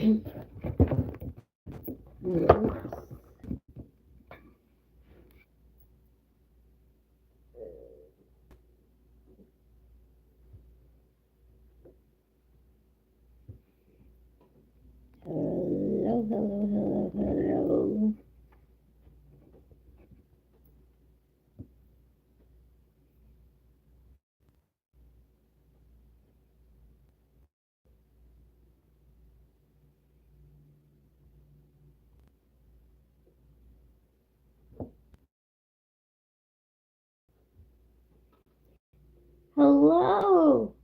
Hello, hello, hello, hello. Hello.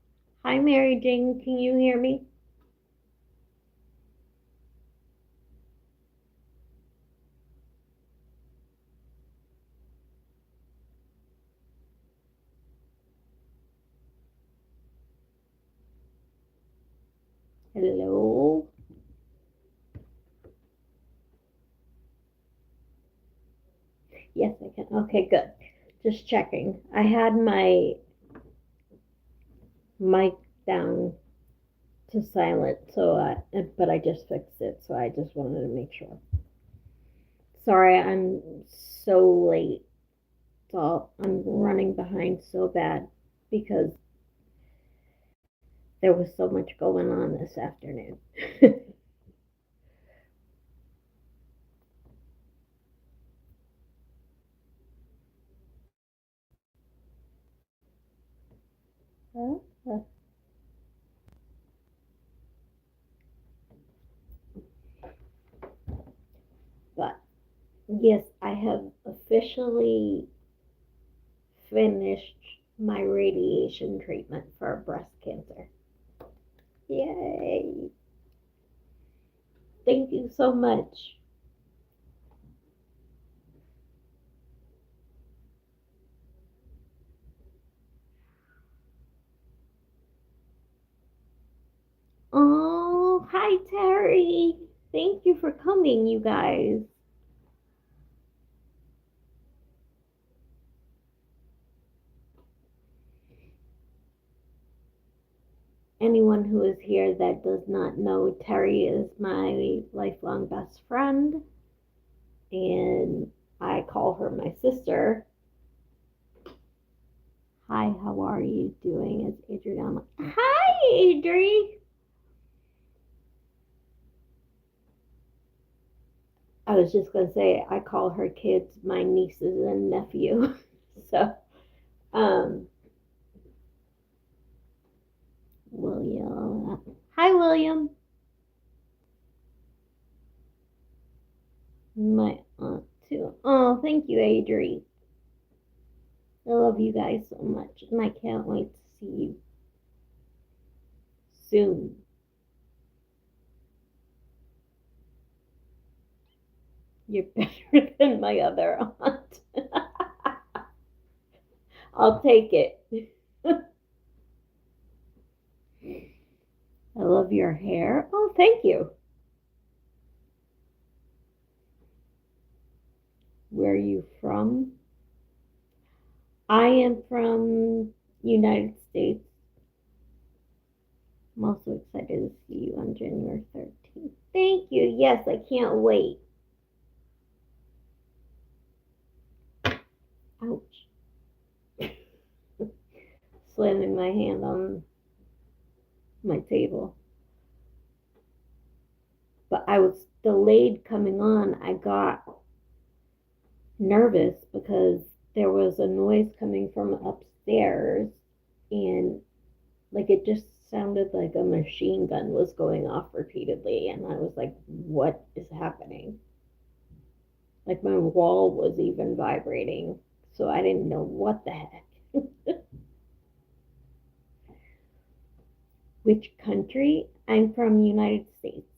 Hi, Mary Jane. Can you hear me? Hello. Yes, I can. Okay, good. Just checking. I had my mic down to silent, but I just fixed it, so I just wanted to make sure. Sorry, I'm so late. So I'm running behind so bad because there was so much going on this afternoon. But yes, I have officially finished my radiation treatment for breast cancer. Yay! Thank you so much. Oh, hi, Terry. Thank you for coming, you guys. Anyone who is here that does not know, Terry is my lifelong best friend, and I call her my sister. Hi, how are you doing? It's Adriana. Hi, Adri. I was just gonna say I call her kids my nieces and nephew. So, um, William. Hi, William. My aunt too. Oh, thank you, Adri. I love you guys so much, and I can't wait to see you soon. You're better than my other aunt. I'll take it. I love your hair. Oh, thank you. Where are you from? I am from United States. I'm also excited to see you on January 13th. Thank you. Yes, I can't wait. Ouch. Slamming my hand on my table. But I was delayed coming on. I got nervous because there was a noise coming from upstairs, and like it just sounded like a machine gun was going off repeatedly, and I was like, what is happening? Like my wall was even vibrating, so I didn't know what the heck. Which country? I'm from United States.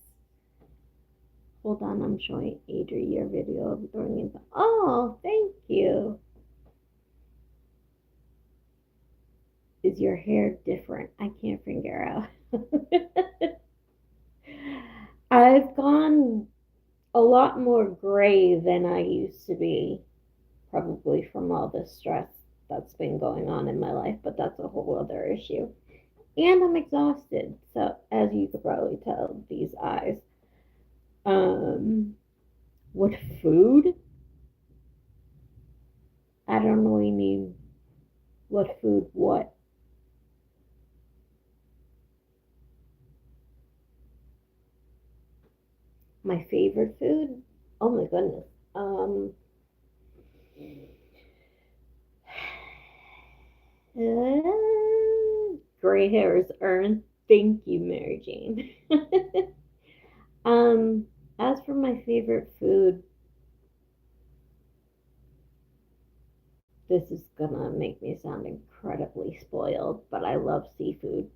Hold on, I'm showing Adri your video of throwing in. Oh, thank you. Is your hair different? I can't figure out. I've gone a lot more gray than I used to be, probably from all the stress that's been going on in my life, but that's a whole other issue. And I'm exhausted, so as you could probably tell, these eyes. Um, what food? I don't know what you mean. What food? What? My favorite food? Oh my goodness. Um, gray hairs earned. Thank you, Mary Jane. um, as for my favorite food, this is gonna make me sound incredibly spoiled, but I love seafood.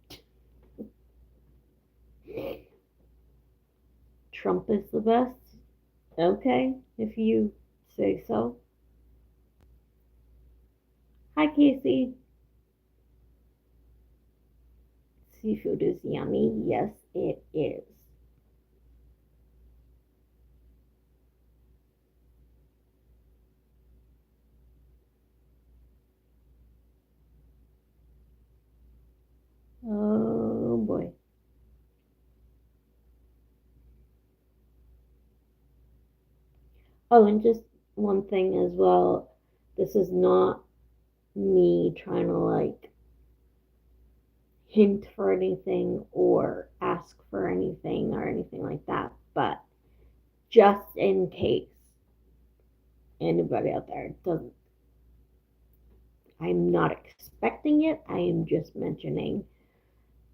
Trump is the best. Okay, if you say so. Hi, Casey. Seafood is yummy. Yes, it is. Oh boy. Oh, and just one thing as well. This is not me trying to like hint for anything or ask for anything or anything like that, but just in case anybody out there doesn't, I'm not expecting it. I am just mentioning.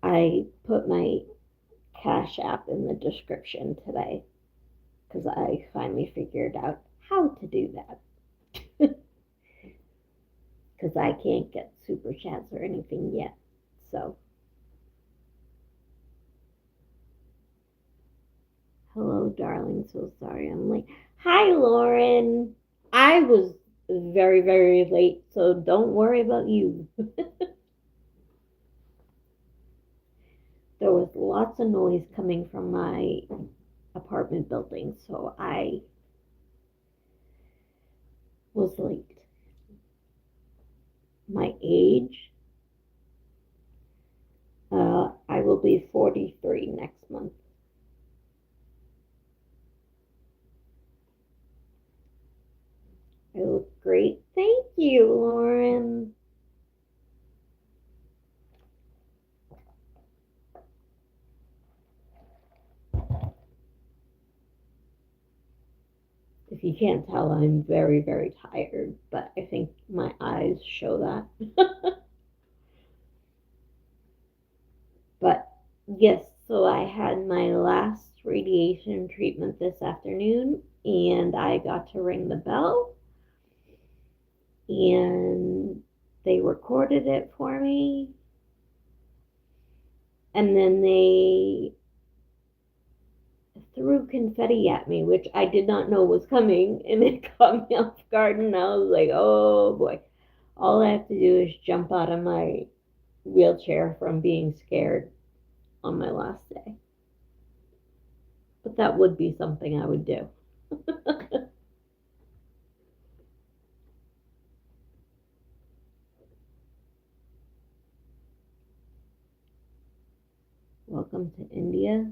I put my Cash App in the description today because I finally figured out how to do that because I can't get super chats or anything yet. So, hello, darling. So sorry I'm late. Hi, Lauren. I was very, very late, so don't worry about you. There was lots of noise coming from my apartment building, so I was late. My age, I will be 43 next month. I look great. Thank you, Lauren. If you can't tell, I'm very, very tired, but I think my eyes show that. But yes, so I had my last radiation treatment this afternoon and I got to ring the bell and they recorded it for me. And then they threw confetti at me, which I did not know was coming, and it caught me off guard. And I was like, oh boy, all I have to do is jump out of my wheelchair from being scared on my last day. But that would be something I would do. Welcome to India.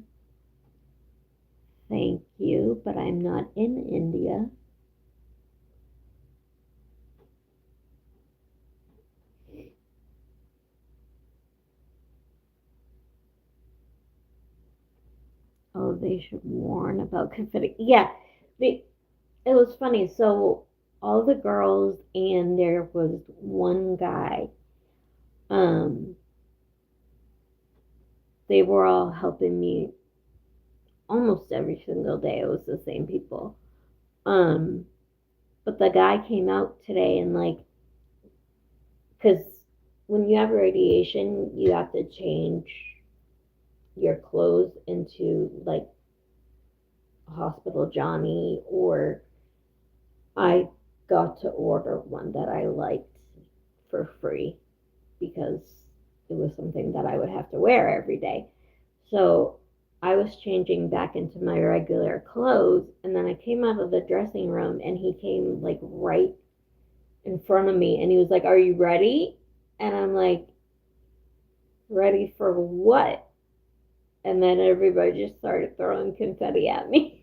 Thank you, but I'm not in India. Oh, they should warn about confetti. Yeah, they, it was funny. So all the girls and there was one guy. Um, they were all helping me almost every single day. It was the same people. Um, but the guy came out today and like, because when you have radiation, you have to change your clothes into like Hospital Johnny, or I got to order one that I liked for free because it was something that I would have to wear every day. So I was changing back into my regular clothes, and then I came out of the dressing room, and he came like right in front of me, and he was like, "Are you ready?" And I'm like, "Ready for what?" And then everybody just started throwing confetti at me.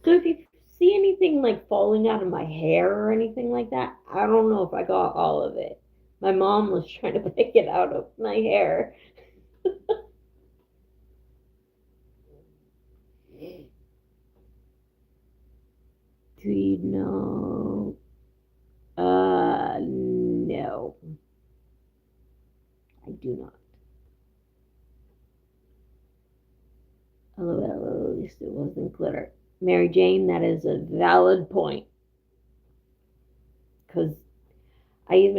So if you see anything like falling out of my hair or anything like that, I don't know if I got all of it. My mom was trying to pick it out of my hair. Do you know? No, I do not. LOL, at least it wasn't glitter. Mary Jane, that is a valid point. Because I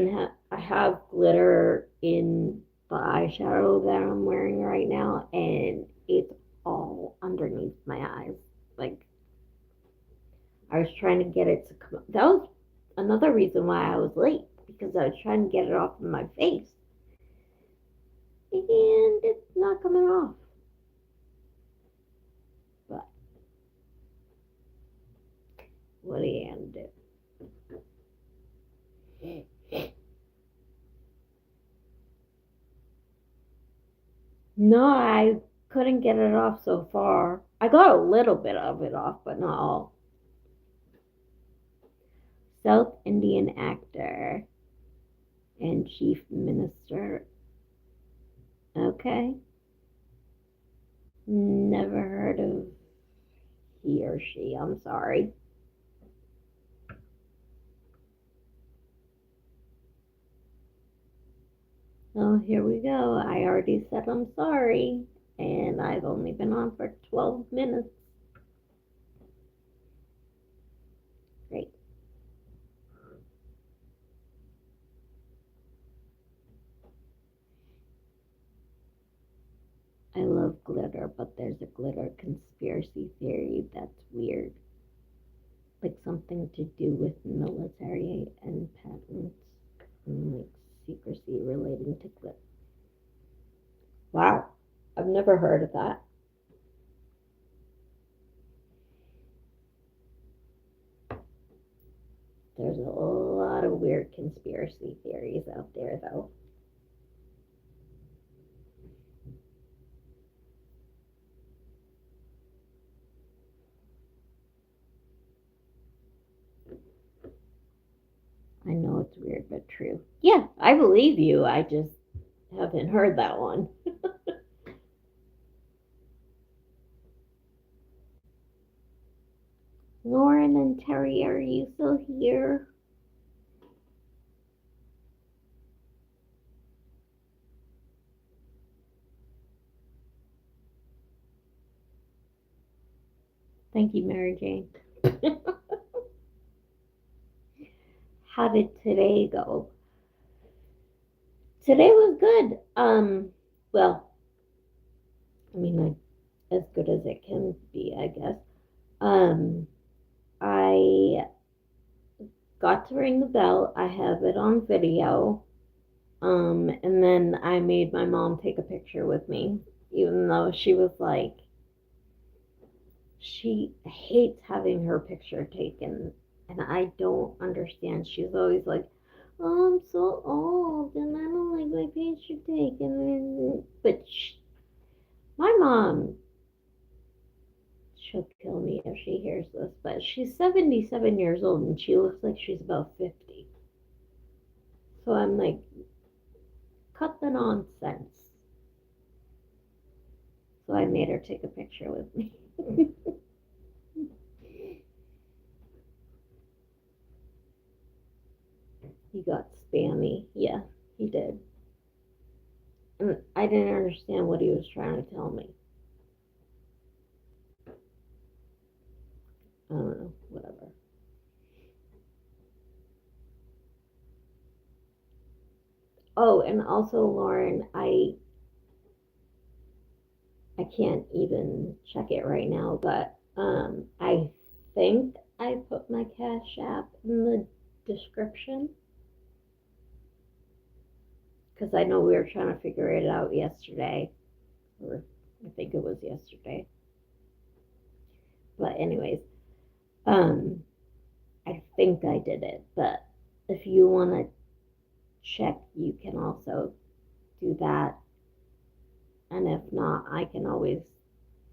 have glitter in the eyeshadow that I'm wearing right now, and it's all underneath my eyes. Like, I was trying to get it to come. That was another reason why I was late, because I was trying to get it off of my face, and it's not coming off. But what are you gonna do? No, I couldn't get it off so far. I got a little bit of it off, but not all. South Indian actor and chief minister. Okay. Never heard of he or she. I'm sorry. Oh, here we go. I already said I'm sorry, and I've only been on for 12 minutes. Great. I love glitter, but there's a glitter conspiracy theory that's weird. Like something to do with military and patents and like secrecy relating to glitter. Wow, I've never heard of that. There's a lot of weird conspiracy theories out there, though. I know it's weird, but true. Yeah, I believe you. I just haven't heard that one. Lauren and Terry, are you still here? Thank you, Mary Jane. How did today go? Today was good. Well, I mean, like, as good as it can be, I guess. Um, I got to ring the bell. I have it on video. And then I made my mom take a picture with me, even though she was like, she hates having her picture taken. And I don't understand. She's always like, oh, I'm so old and I don't like my picture taken. But my mom, she'll kill me if she hears this, but she's 77 years old and she looks like she's about 50. So I'm like, cut the nonsense. So I made her take a picture with me. He got spammy. Yeah, he did. And I didn't understand what he was trying to tell me. I don't know, whatever. Oh, and also Lauren, I can't even check it right now, but I think I put my Cash App in the description because I know we were trying to figure it out yesterday, or I think it was yesterday. But anyways, um, I think I did it. But if you want to check, you can also do that. And if not, I can always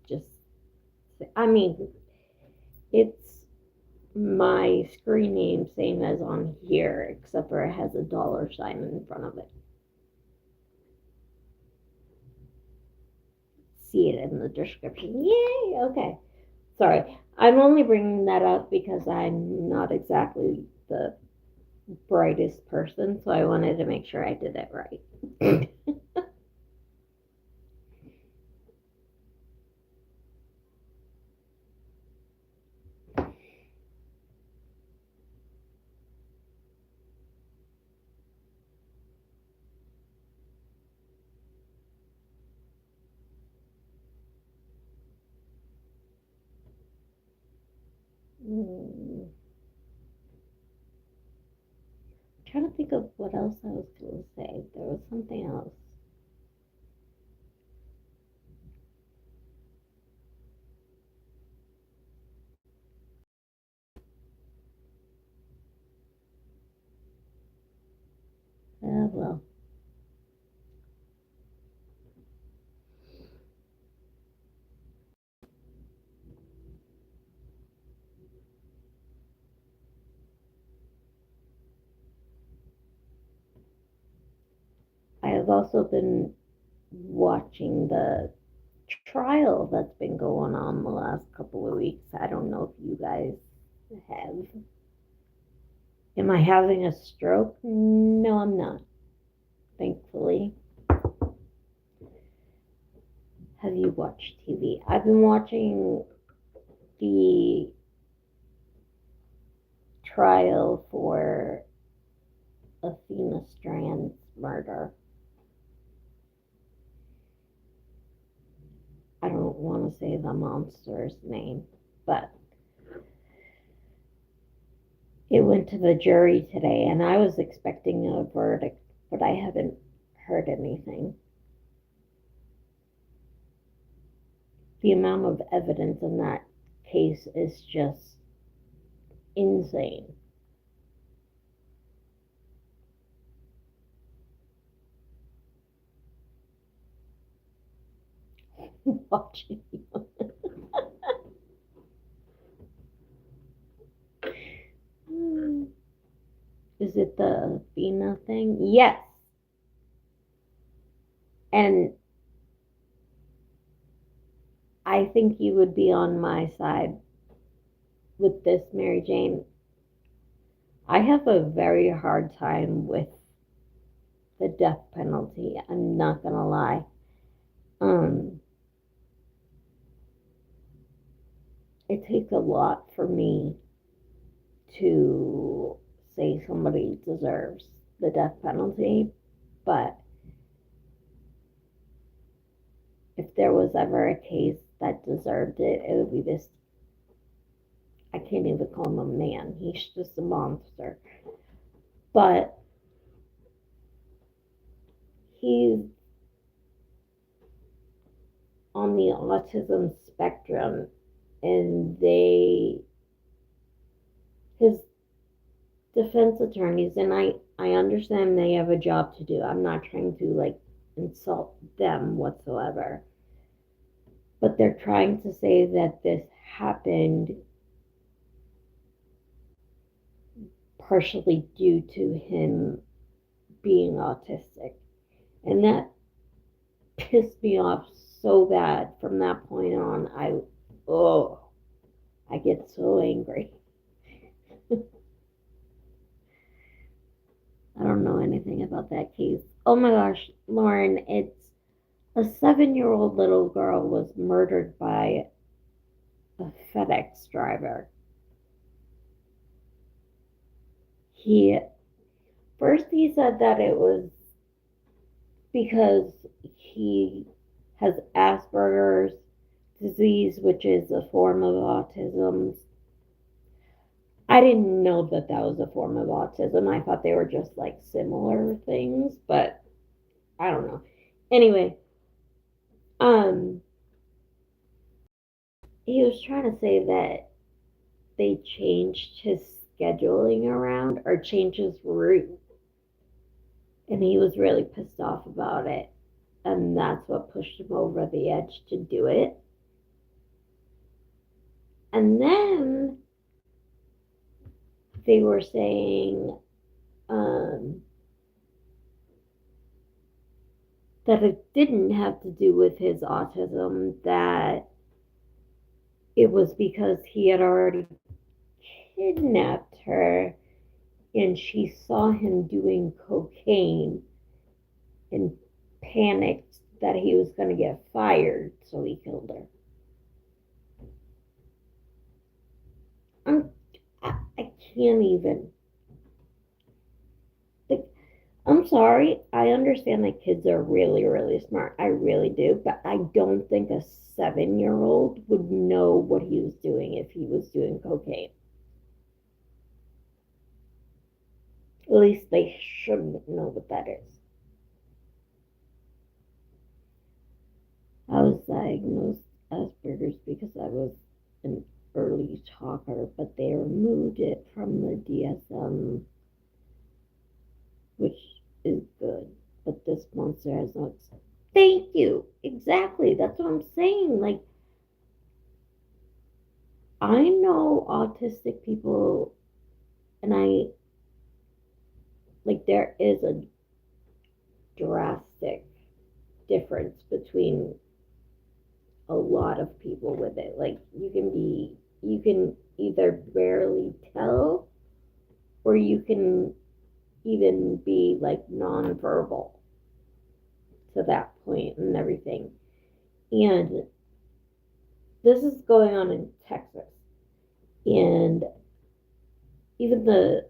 just. I mean, It's my screen name, same as on here, except for it has a $sign in front of it. See it in the description. Yay! Okay. Sorry. I'm only bringing that up because I'm not exactly the brightest person, so I wanted to make sure I did it right. Hmm. Trying to think of what else I was going to say. There was something else. Well. I have also been watching the trial that's been going on the last couple of weeks. I don't know if you guys have. Am I having a stroke? No, I'm not, thankfully. Have you watched TV? I've been watching the trial for Athena Strand's murder. I don't want to say the monster's name, but it went to the jury today, and I was expecting a verdict, but I haven't heard anything. The amount of evidence in that case is just insane. Watching. Is it the Athena thing? Yes. And I think you would be on my side with this, Mary Jane. I have a very hard time with the death penalty. I'm not gonna lie. Um, it takes a lot for me to say somebody deserves the death penalty, but if there was ever a case that deserved it, it would be this. I can't even call him a man. He's just a monster. But he's on the autism spectrum, and his defense attorneys, and I understand they have a job to do. I'm not trying to like insult them whatsoever. But they're trying to say that this happened partially due to him being autistic. And that pissed me off so bad from that point on. I get so angry. I don't know anything about that case. Oh my gosh, Lauren, it's a 7-year-old little girl was murdered by a FedEx driver. He first he said that it was because he has Asperger's disease, which is a form of autism. I didn't know that that was a form of autism. I thought they were just like similar things, but I don't know. Anyway, um, he was trying to say that they changed his scheduling around or changed his route, and he was really pissed off about it, and that's what pushed him over the edge to do it. And then they were saying that it didn't have to do with his autism, that it was because he had already kidnapped her and she saw him doing cocaine and panicked that he was going to get fired, so he killed her. I can't even. Like, I'm sorry. I understand that kids are really, really smart. I really do. But I don't think a 7-year-old would know what he was doing if he was doing cocaine. At least they shouldn't know what that is. I was diagnosed Asperger's because I was an early talker, but they removed it from the DSM, which is good. But this monster has not. Thank you. Exactly. That's what I'm saying. Like, I know autistic people, and there is a drastic difference between a lot of people with it. Like, you can either barely tell, or you can even be like nonverbal to that point and everything. And this is going on in Texas. And even the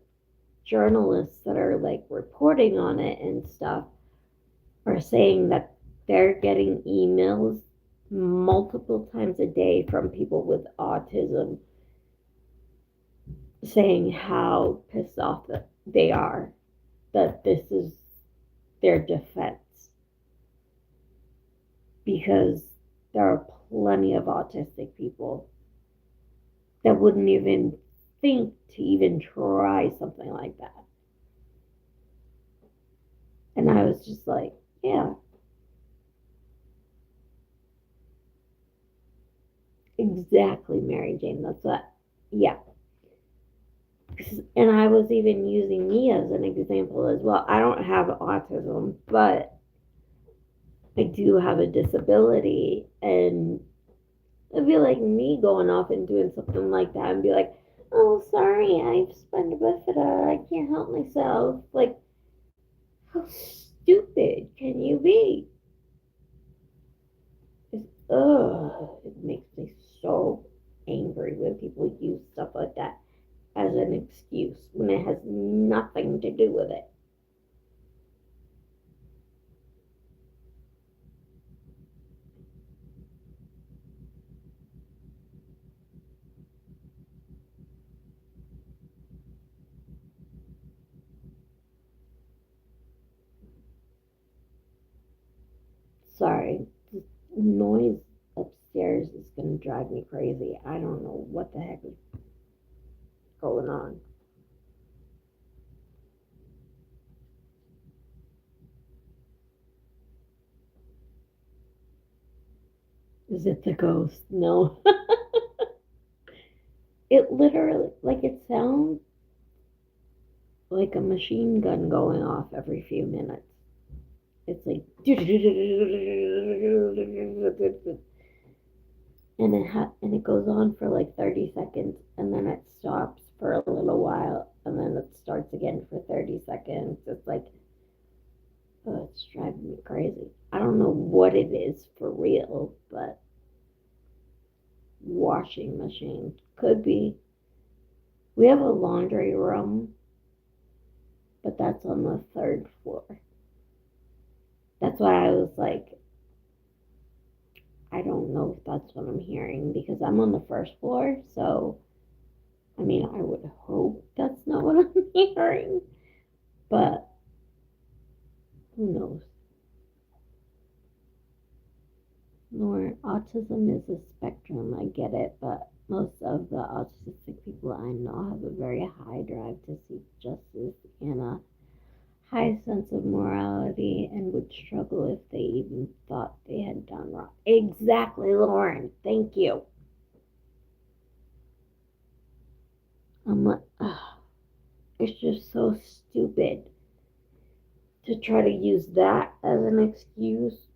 journalists that are like reporting on it and stuff are saying that they're getting emails multiple times a day from people with autism saying how pissed off that they are that this is their defense, because there are plenty of autistic people that wouldn't even think to even try something like that. And I was just like, yeah, exactly, Mary Jane. That's what, yeah. And I was even using me as an example as well. I don't have autism, but I do have a disability. And it'd be like me going off and doing something like that and be like, oh, sorry, I have spina bifida. I can't help myself. Like, how stupid can you be? It makes me so angry when people use stuff like that as an excuse when it has nothing to do with it. Sorry, this noise upstairs is going to drive me crazy. I don't know what the heck is going on. Is it the ghost? No. It literally, like, it sounds like a machine gun going off every few minutes. It's like, and it goes on for like 30 seconds, and then it stops for a little while, and then it starts again for 30 seconds. It's like, oh, it's driving me crazy. I don't know what it is for real, but washing machine could be. We have a laundry room, but that's on the third floor. That's why I was like, I don't know if that's what I'm hearing, because I'm on the first floor. So, I mean, I would hope that's not what I'm hearing, but who knows? Lauren, autism is a spectrum. I get it, but most of the autistic people I know have a very high drive to seek justice and a high sense of morality, and would struggle if they even thought they had done wrong. Exactly, Lauren. Thank you. I'm like, ugh, it's just so stupid to try to use that as an excuse,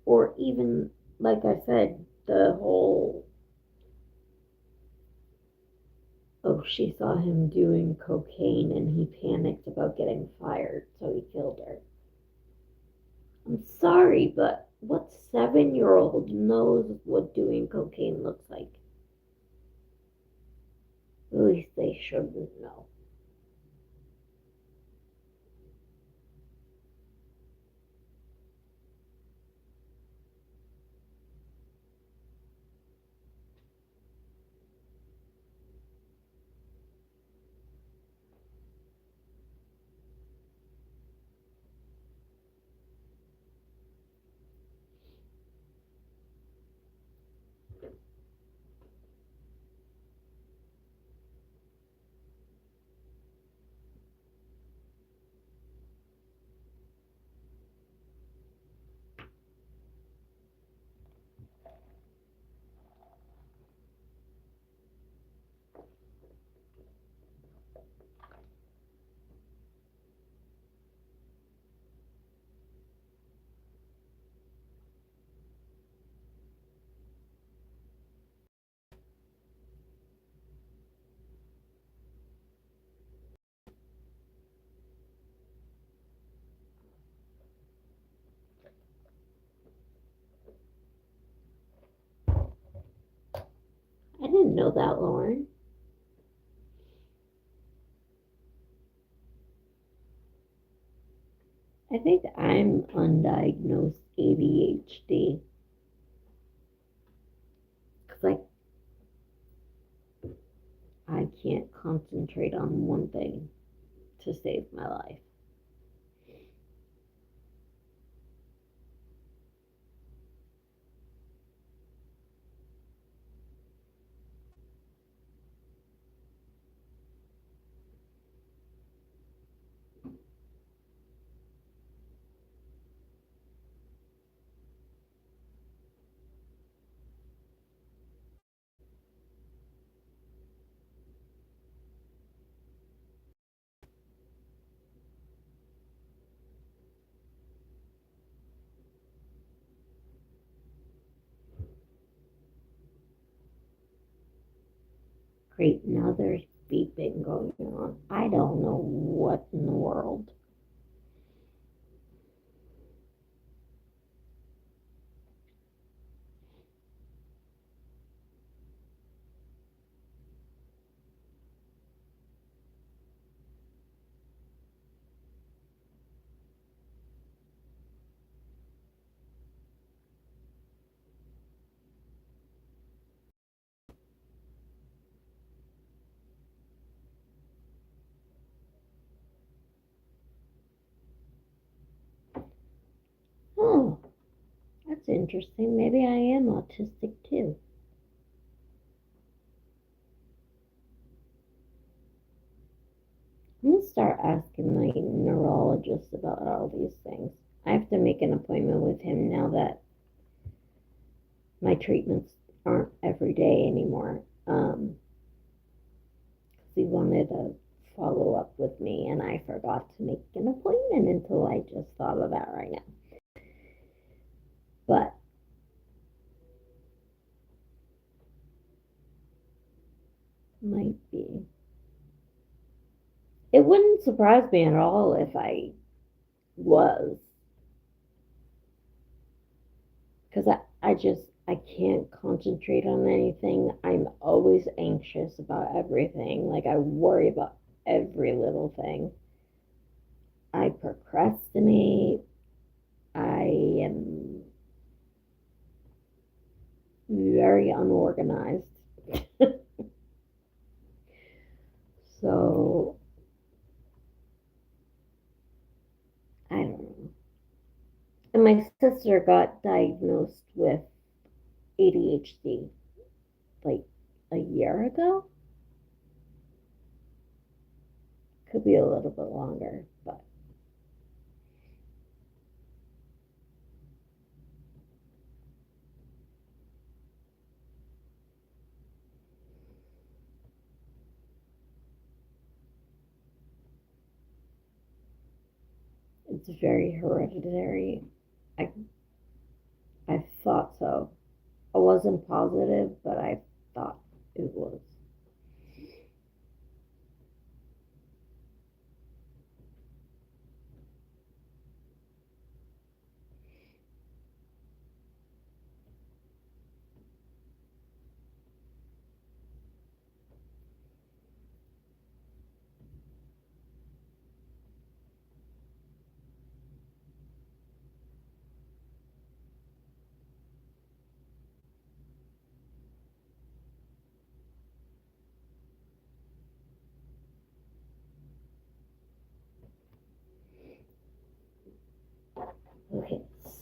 or even, like I said, the whole, oh, she saw him doing cocaine and he panicked about getting fired, so he killed her. I'm sorry, but what 7-year-old knows what doing cocaine looks like? At least they shouldn't know. I didn't know that, Lauren. I think I'm undiagnosed ADHD because I can't concentrate on one thing to save my life. Great, now there's beeping going on. I don't know what in the world. Oh, that's interesting. Maybe I am autistic too. I'm gonna start asking my neurologist about all these things. I have to make an appointment with him now that my treatments aren't every day anymore. 'Cause he wanted to follow up with me, and I forgot to make an appointment until I just thought of that right now. But might be. It wouldn't surprise me at all if I was, because I can't concentrate on anything. I'm always anxious about everything. Like I worry about every little thing. I procrastinate. I am very unorganized. So I don't know. And my sister got diagnosed with ADHD like a year ago. Could be a little bit longer, but It's very hereditary. I I thought so. I wasn't positive, but I thought it was. Okay,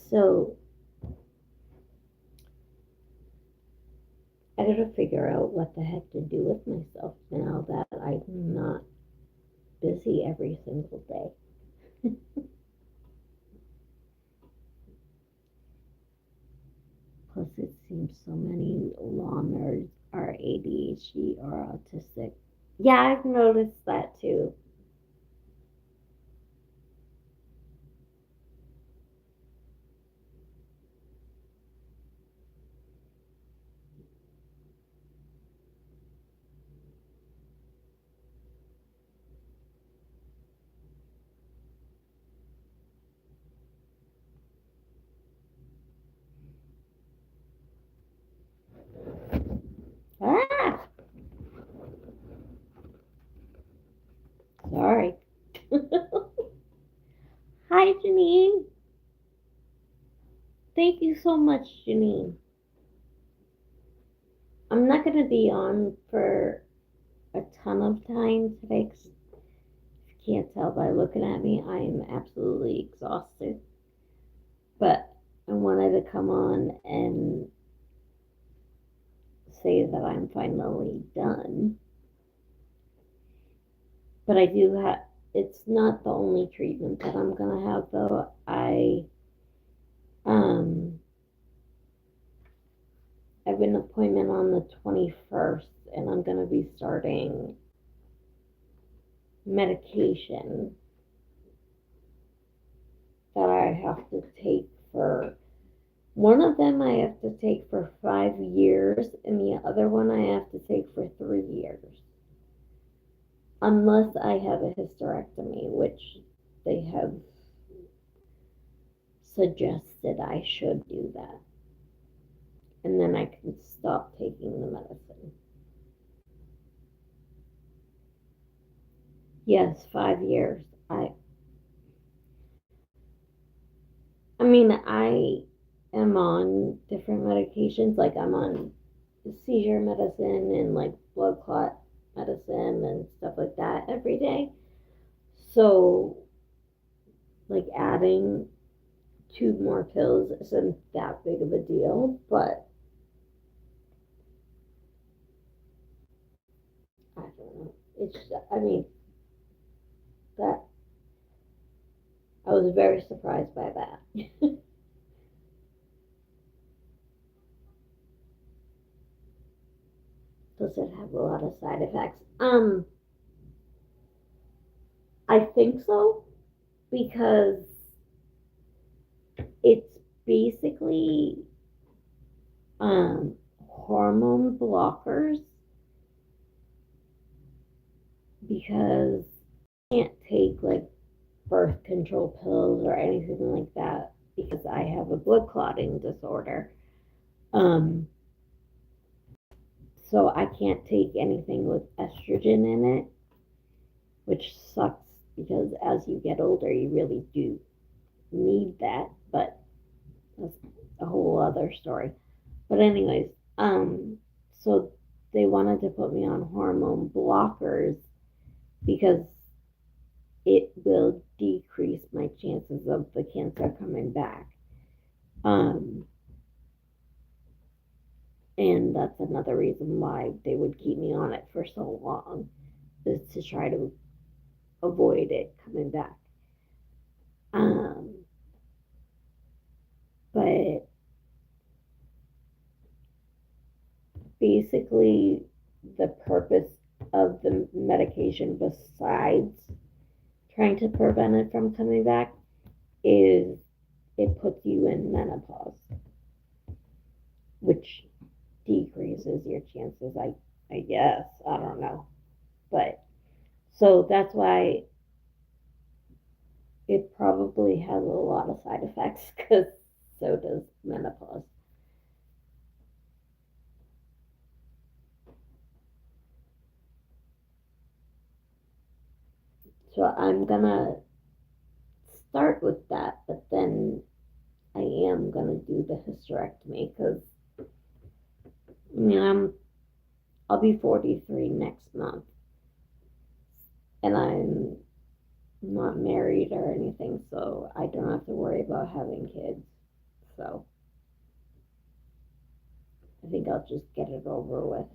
so I gotta figure out what the heck to do with myself now that I'm not busy every single day. Plus, it seems so many law nerds are ADHD or autistic. Yeah, I've noticed that too. Ah, sorry. Hi, Janine. Thank you so much, Janine. I'm not going to be on for a ton of time today because if you can't tell by looking at me, I am absolutely exhausted. But I wanted to come on and say that I'm finally done. But I do have, it's not the only treatment that I'm going to have though. Um, I have an appointment on the 21st and I'm going to be starting medication that I have to take for one of them I have to take for 5 years and the other one I have to take for 3 years. Unless I have a hysterectomy, which they have suggested I should do that. And then I can stop taking the medicine. Yes, 5 years. I mean, I am on different medications. Like I'm on seizure medicine and like blood clot medicine and stuff like that every day. So, like adding two more pills isn't that big of a deal, but I don't know. It's, I mean, that I was very surprised by that. Does it have a lot of side effects? I think so because it's basically um hormone blockers because I can't take like birth control pills or anything like that because I have a blood clotting disorder. Um, so I can't take anything with estrogen in it, which sucks because as you get older, you really do need that, but that's a whole other story. But anyways, so they wanted to put me on hormone blockers because it will decrease my chances of the cancer coming back. Um, and that's another reason why they would keep me on it for so long is to try to avoid it coming back. Um, but basically, the purpose of the medication, besides trying to prevent it from coming back, is it puts you in menopause, which decreases your chances. I guess I don't know, but so that's why it probably has a lot of side effects because so does menopause. So I'm gonna start with that, but then I am gonna do the hysterectomy because I'll be 43 next month, and I'm not married or anything, so I don't have to worry about having kids. So I think I'll just get it over with.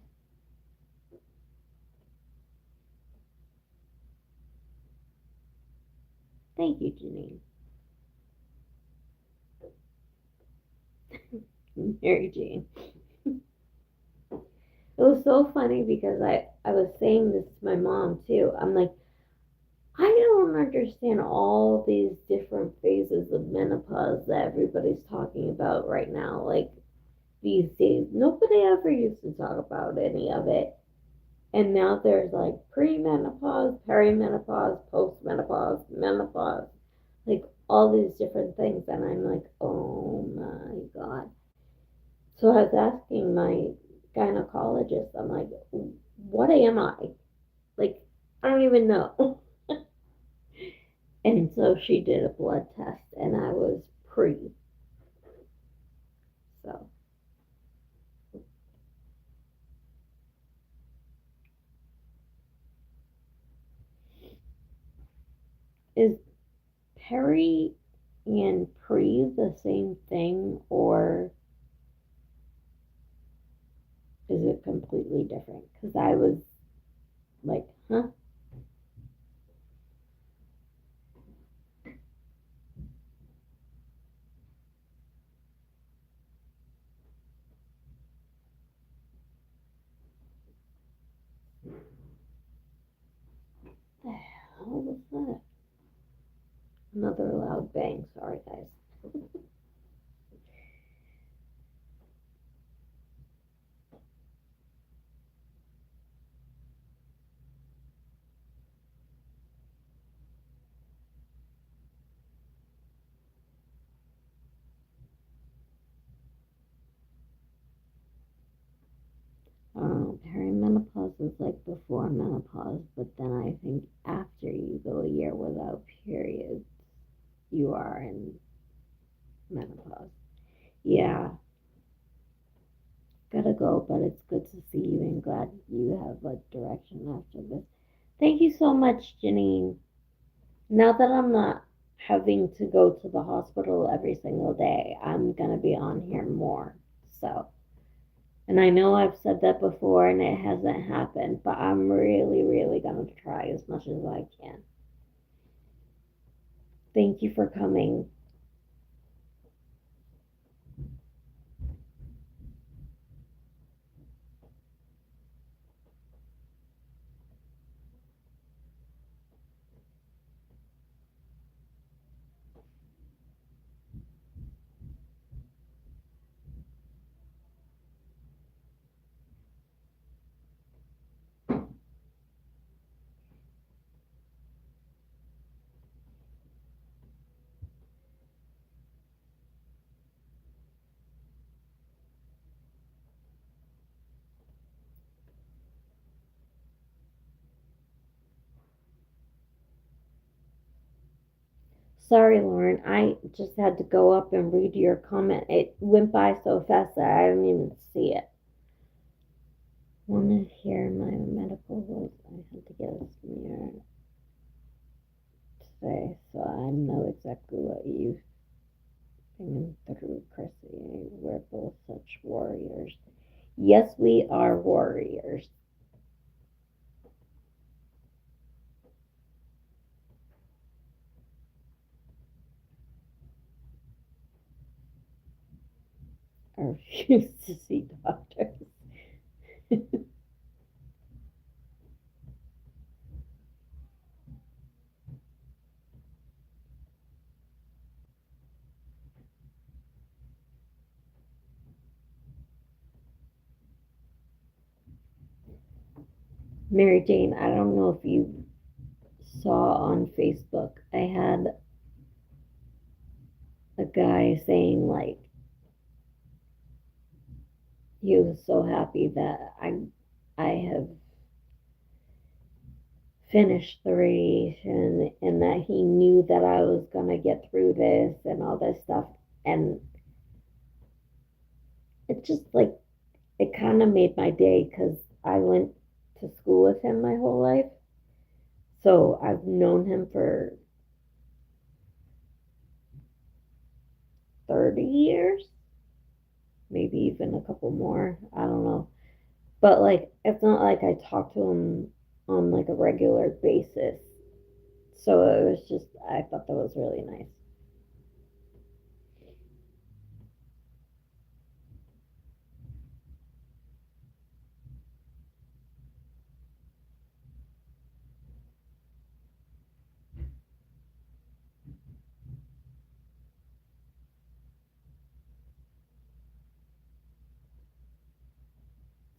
Thank you, Janine. Mary Jane. It was so funny because I was saying this to my mom too. I'm like, I don't understand all these different phases of menopause that everybody's talking about right now. Like these days, nobody ever used to talk about any of it. And now there's like premenopause, perimenopause, postmenopause, menopause, like all these different things. And I'm like, oh my God. So I was asking my gynecologist, I'm like, what am I? Like, I don't even know. And so she did a blood test, and I was pre. So, is peri and pre the same thing, or is it completely different? Because I was like, huh? The hell was that? Another loud bang. Sorry, guys. Perimenopause is like before menopause, but then I think after you go a year without periods, you are in menopause. Yeah, gotta go, but it's good to see you and glad you have a direction after this. Thank you so much, Janine. Now that I'm not having to go to the hospital every single day, I'm gonna be on here more. So, and I know I've said that before and it hasn't happened, but I'm really, really gonna try as much as I can. Thank you for coming. Sorry, Lauren. I just had to go up and read your comment. It went by so fast that I didn't even see it. Want to hear my medical voice? I had to get a smear today, so I know exactly what you've been through, Chrissy. We're both such warriors. Yes, we are warriors. I refuse to see doctors. Mary Jane, I don't know if you saw on Facebook, I had a guy saying like he was so happy that I have finished the radiation and that he knew that I was gonna get through this and all this stuff. And it just like it kind of made my day because I went to school with him my whole life. So I've known him for 30 years, maybe even a couple more. I don't know. But like, it's not like I talk to him on like a regular basis. So it was just, I thought that was really nice.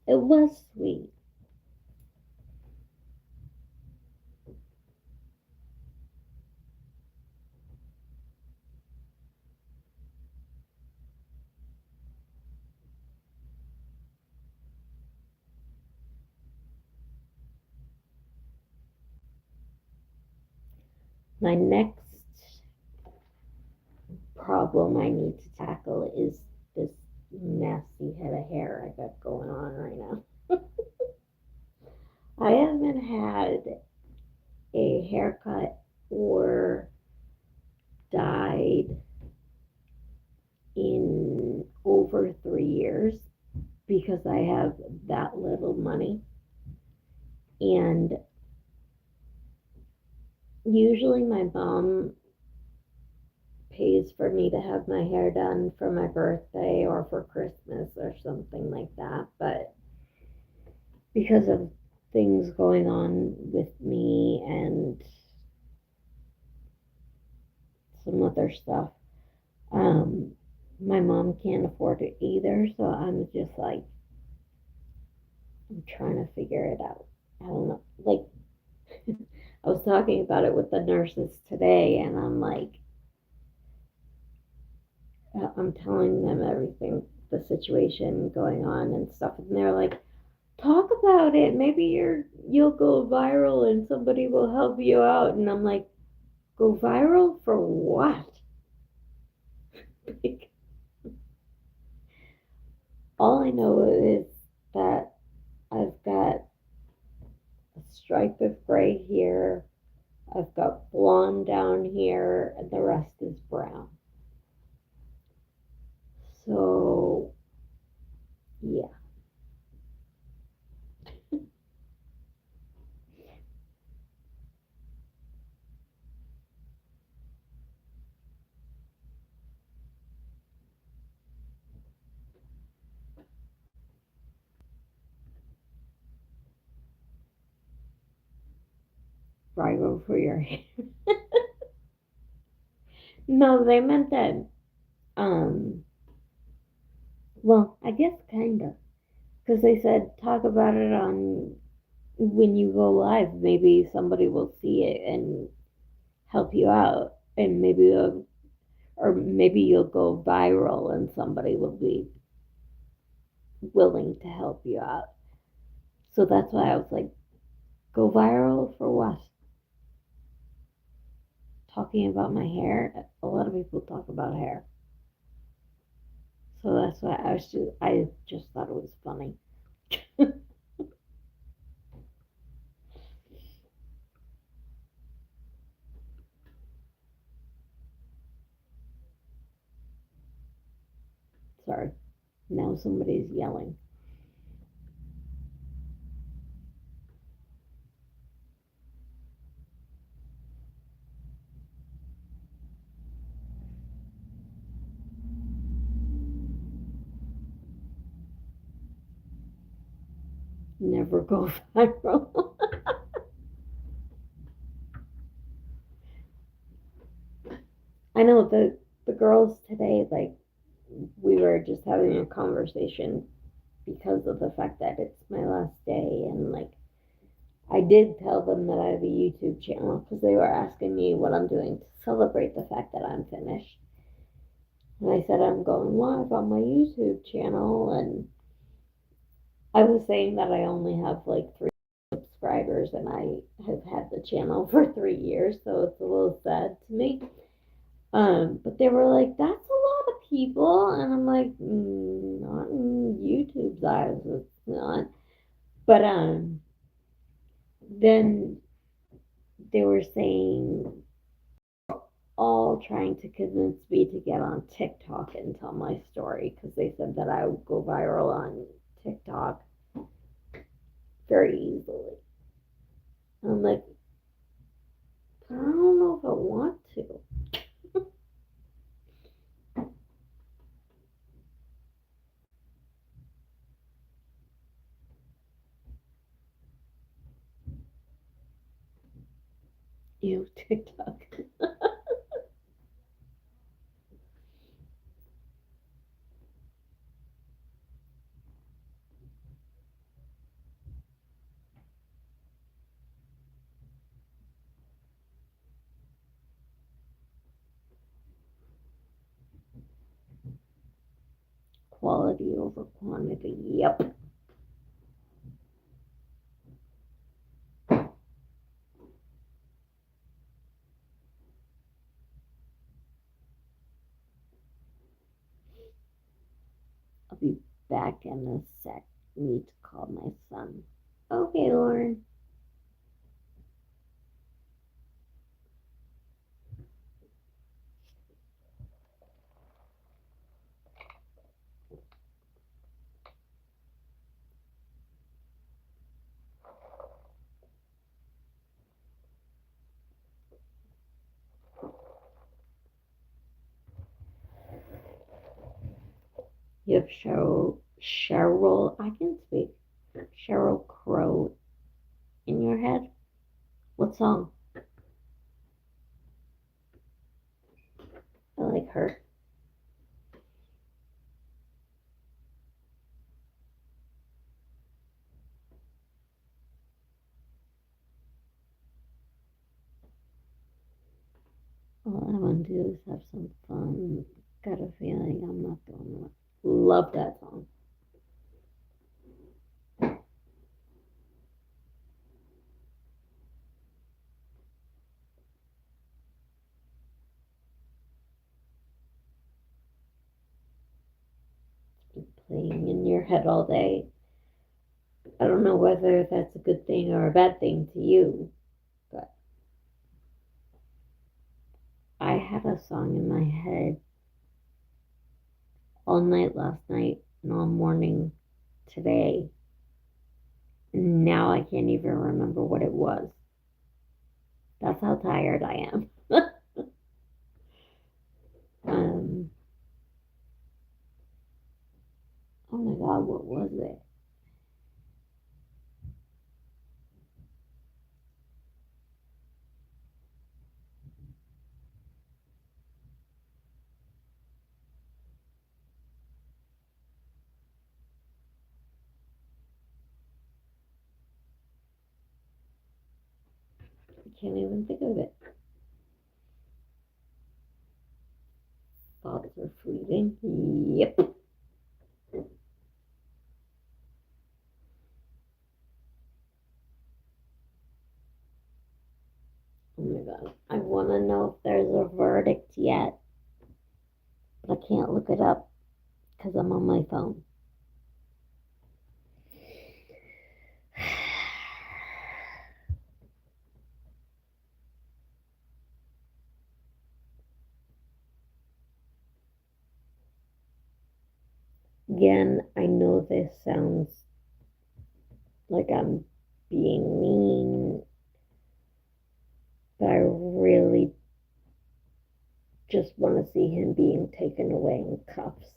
It was sweet. My next problem I need to tackle is this nasty head of hair I got going on right now. I haven't had a haircut or dyed in over 3 years because I have that little money. And usually my mom pays for me to have my hair done for my birthday or for Christmas or something like that. But because of things going on with me and some other stuff, um, my mom can't afford it either. So I'm just like, I'm trying to figure it out. I don't know. Like, I was talking about it with the nurses today, and I'm like, I'm telling them everything, the situation going on and stuff, and they're like, talk about it. Maybe you'll go viral and somebody will help you out. And I'm like, go viral for what? Like, all I know is that I've got a stripe of gray here, I've got blonde down here, and the rest is brown. So yeah, viral for your hair. No, they meant that. Um, well, I guess kinda, because they said talk about it on when you go live. Maybe somebody will see it and help you out, and or maybe you'll go viral and somebody will be willing to help you out. So that's why I was like, go viral for what? Talking about my hair. A lot of people talk about hair. So that's why I just thought it was funny. Sorry. Now somebody's yelling. Never go viral. I know the girls today, like we were just having a conversation because of the fact that it's my last day and like I did tell them that I have a YouTube channel because they were asking me what I'm doing to celebrate the fact that I'm finished. And I said I'm going live on my YouTube channel, and I was saying that I only have like 3 subscribers, and I have had the channel for 3 years, so it's a little sad to me. But they were like, "That's a lot of people," and I'm like, "Not in YouTube's eyes, it's not." But then they were saying all trying to convince me to get on TikTok and tell my story because they said that I would go viral on TikTok very easily. I'm like, I don't know if I want to. You TikTok. Quality over quantity. Yep. I'll be back in a sec. Need to call my son. Okay, Lauren. You have Cheryl, I can speak. Cheryl Crow in your head? What song? I like her. All I want to do is have some fun. Got a feeling I'm not the only one. Love that song. Playing in your head all day. I don't know whether that's a good thing or a bad thing to you, but I had a song in my head all night last night and all morning today. And now I can't even remember what it was. That's how tired I am. um, oh my God, what was it? I can't even think of it. Thoughts are fleeting. Yep. Oh my God. I want to know if there's a verdict yet, but I can't look it up because I'm on my phone. Again, I know this sounds like I'm being mean, but I really just want to see him being taken away in cuffs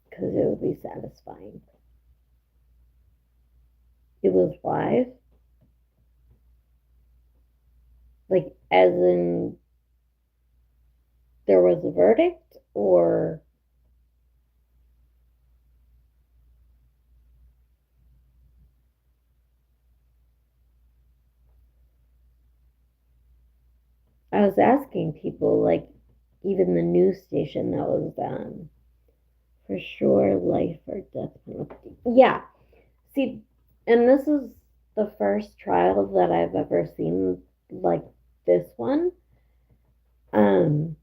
because it would be satisfying. It was live, like as in there was a verdict, or I was asking people, like, even the news station that was for sure life or death penalty. Yeah. See, and this is the first trial that I've ever seen like this one. Um,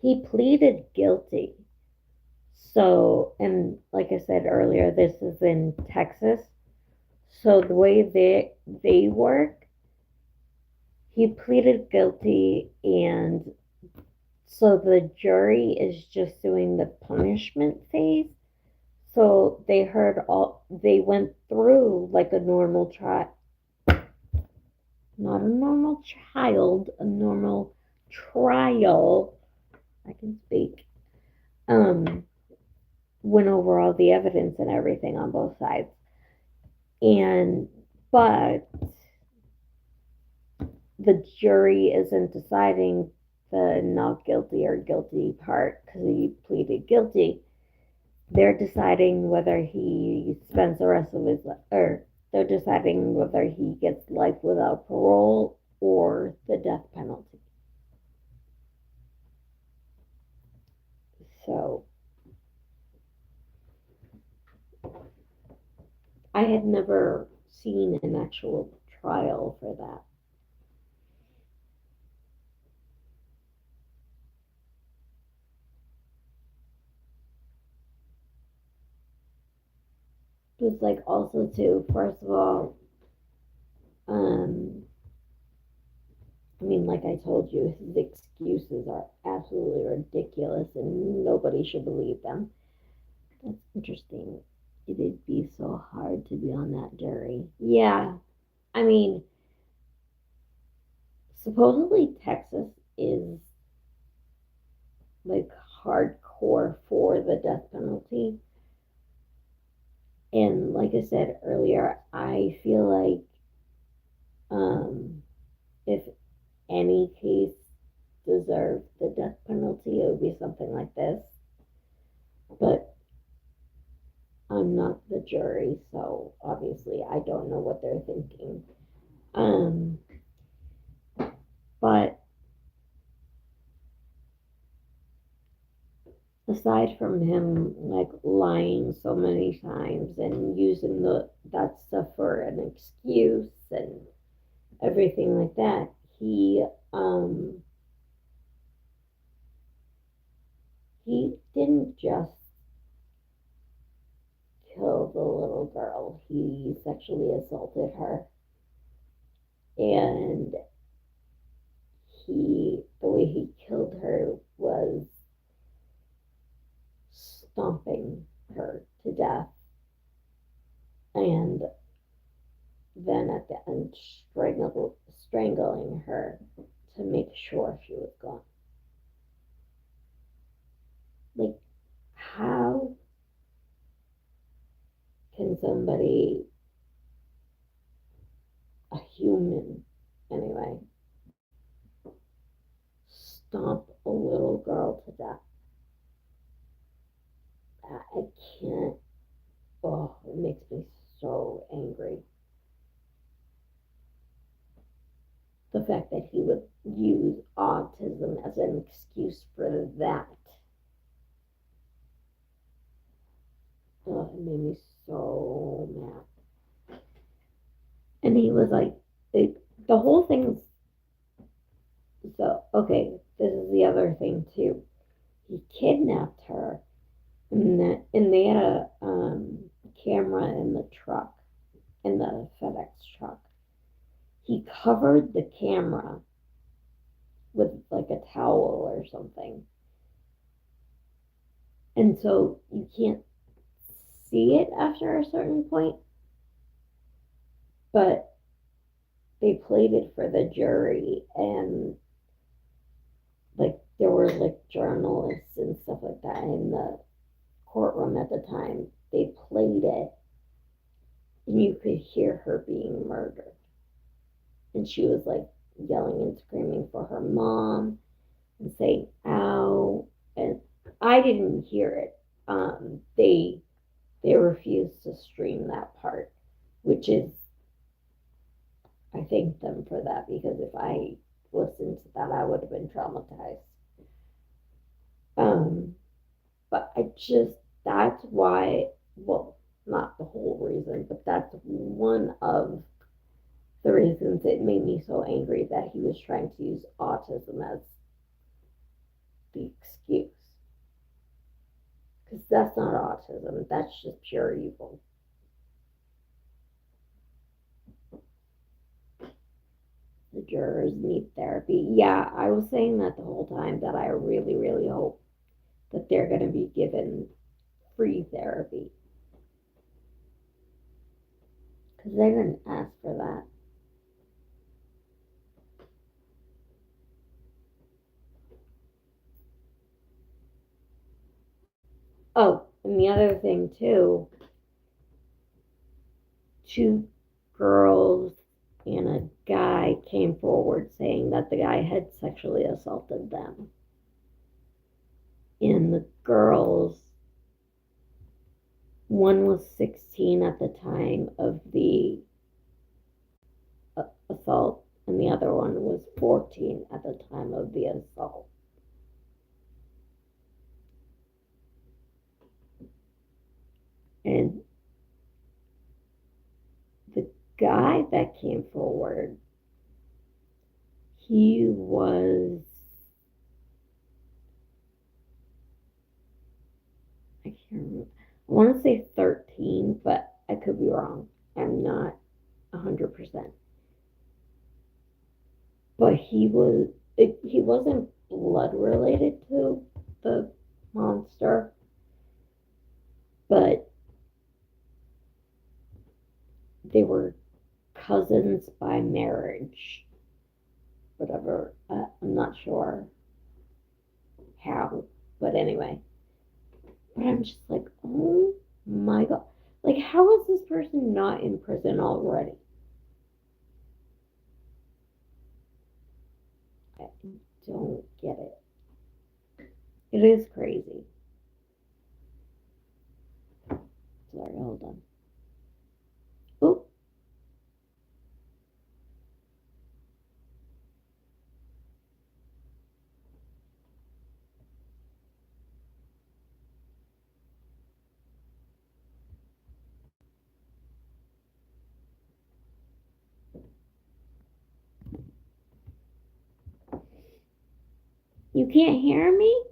he pleaded guilty. So, and like I said earlier, this is in Texas. So the way they work, he pleaded guilty, and so the jury is just doing the punishment phase. So they went through like a normal trial, not a normal child, a normal trial. I can speak. Um, went over all the evidence and everything on both sides. And, but the jury isn't deciding the not guilty or guilty part because he pleaded guilty. They're deciding whether he spends the rest of his life, or they're deciding whether he gets life without parole or the death penalty. So I had never seen an actual trial for that. It was like also too, first of all, um, I mean, like I told you, his excuses are absolutely ridiculous and nobody should believe them. That's interesting. It'd be so hard to be on that jury. Yeah, I mean, supposedly Texas is like hardcore for the death penalty. And like I said earlier, I feel like if any case deserved the death penalty, it would be something like this. But I'm not the jury, so obviously I don't know what they're thinking. Um, but aside from him like lying so many times and using the that stuff for an excuse and everything like that, um he didn't just kill the little girl. He sexually assaulted her, and the way he killed her was stomping her to death, and then at the end strangling her to make sure she was gone. Like, how can somebody, a human anyway, stomp a little girl to death? I can't. Oh, it makes me so angry. The fact that he would use autism as an excuse for that. Oh, it made me so mad. And he was like, the whole thing's so okay. This is the other thing too. He kidnapped her, and they had a camera in the truck, in the FedEx truck. He covered the camera with like a towel or something, and so you can't see it after a certain point. But they played it for the jury, and like there were like journalists and stuff like that in the courtroom at the time. They played it, and you could hear her being murdered, and she was like yelling and screaming for her mom and saying ow, and I didn't hear it. They refused to stream that part, which is, I thank them for that because if I listened to that, I would have been traumatized. Um, but I just, that's why, well, not the whole reason, but that's one of the reasons it made me so angry that he was trying to use autism as the excuse. Because that's not autism, that's just pure evil. The jurors need therapy. Yeah, I was saying that the whole time that I really, really hope that they're going to be given free therapy because they didn't ask for that. Oh, and the other thing too, two girls and a guy came forward saying that the guy had sexually assaulted them. And the girls, one was 16 at the time of the assault, and the other one was 14 at the time of the assault. And the guy that came forward, he was, I can't remember, I want to say 13, but I could be wrong. I'm not 100%. But he wasn't blood related to the monster, but they were cousins by marriage, whatever. I'm not sure how, but anyway. But I'm just like, oh my god. Like, how is this person not in prison already? I don't get it. It is crazy. Sorry, hold on. Oh, you can't hear me?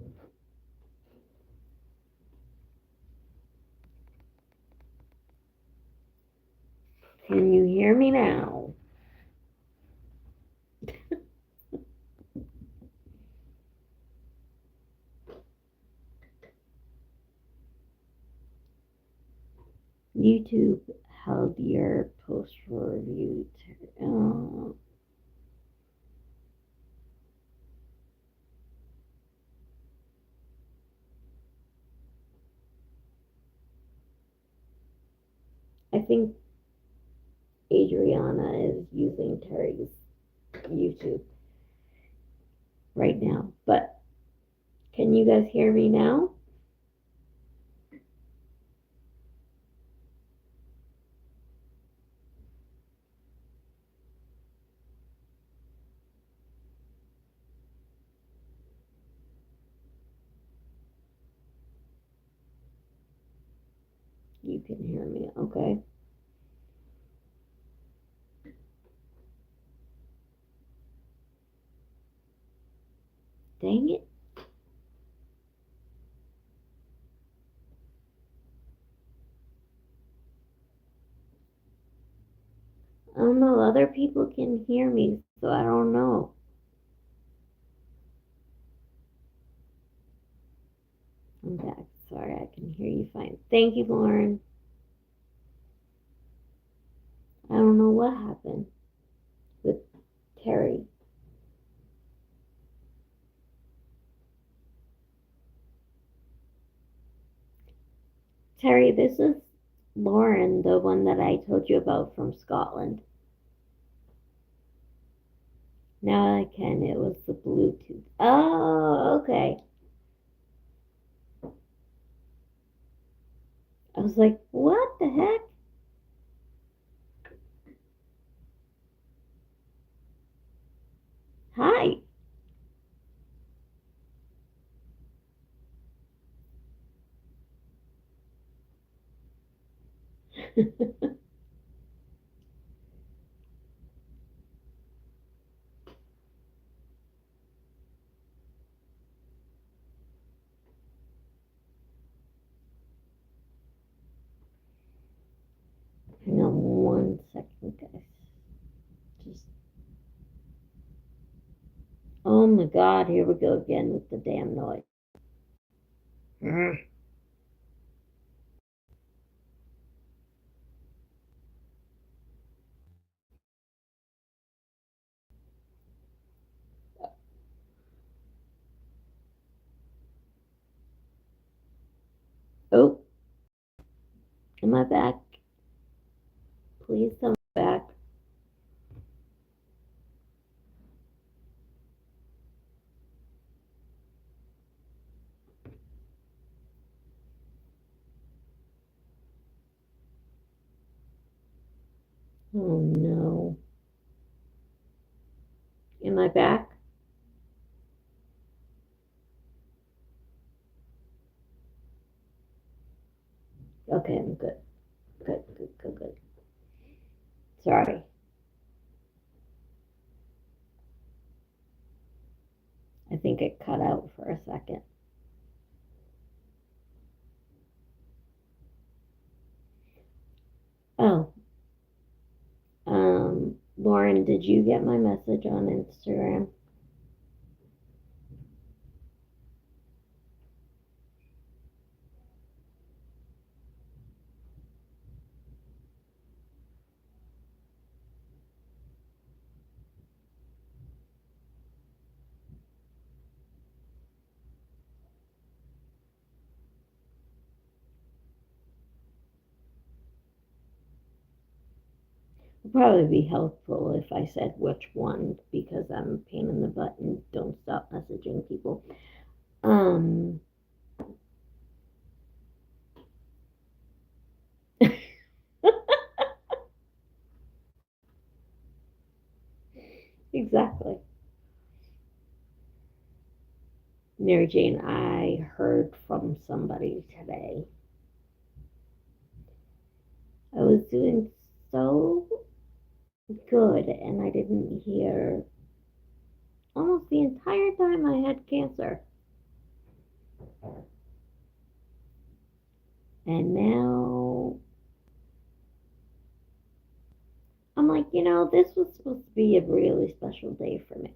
Can you hear me now? YouTube held your post for review. I think Adriana is using Terry's YouTube right now. But can you guys hear me now? You can hear me. Okay. Dang it. I don't know. Other people can hear me, so I don't know. I'm back. Sorry, I can hear you fine. Thank you, Lauren. I don't know what happened with Terry. Terry, this is Lauren, the one that I told you about from Scotland. Now I can. It was the Bluetooth. Oh, okay. I was like, what the heck? Hang on 1 second, guys. Just, oh my God, here we go again with the damn noise. Oh, am I back? Please come back. Oh no. Am I back? Okay, I'm good. Good. Sorry. I think it cut out for a second. Oh, Lauren, did you get my message on Instagram? It'd probably be helpful if I said which one because I'm a pain in the butt and don't stop messaging people. Exactly. Mary Jane, I heard from somebody today. I was doing so good and I didn't hear almost the entire time I had cancer. And now I'm like, this was supposed to be a really special day for me.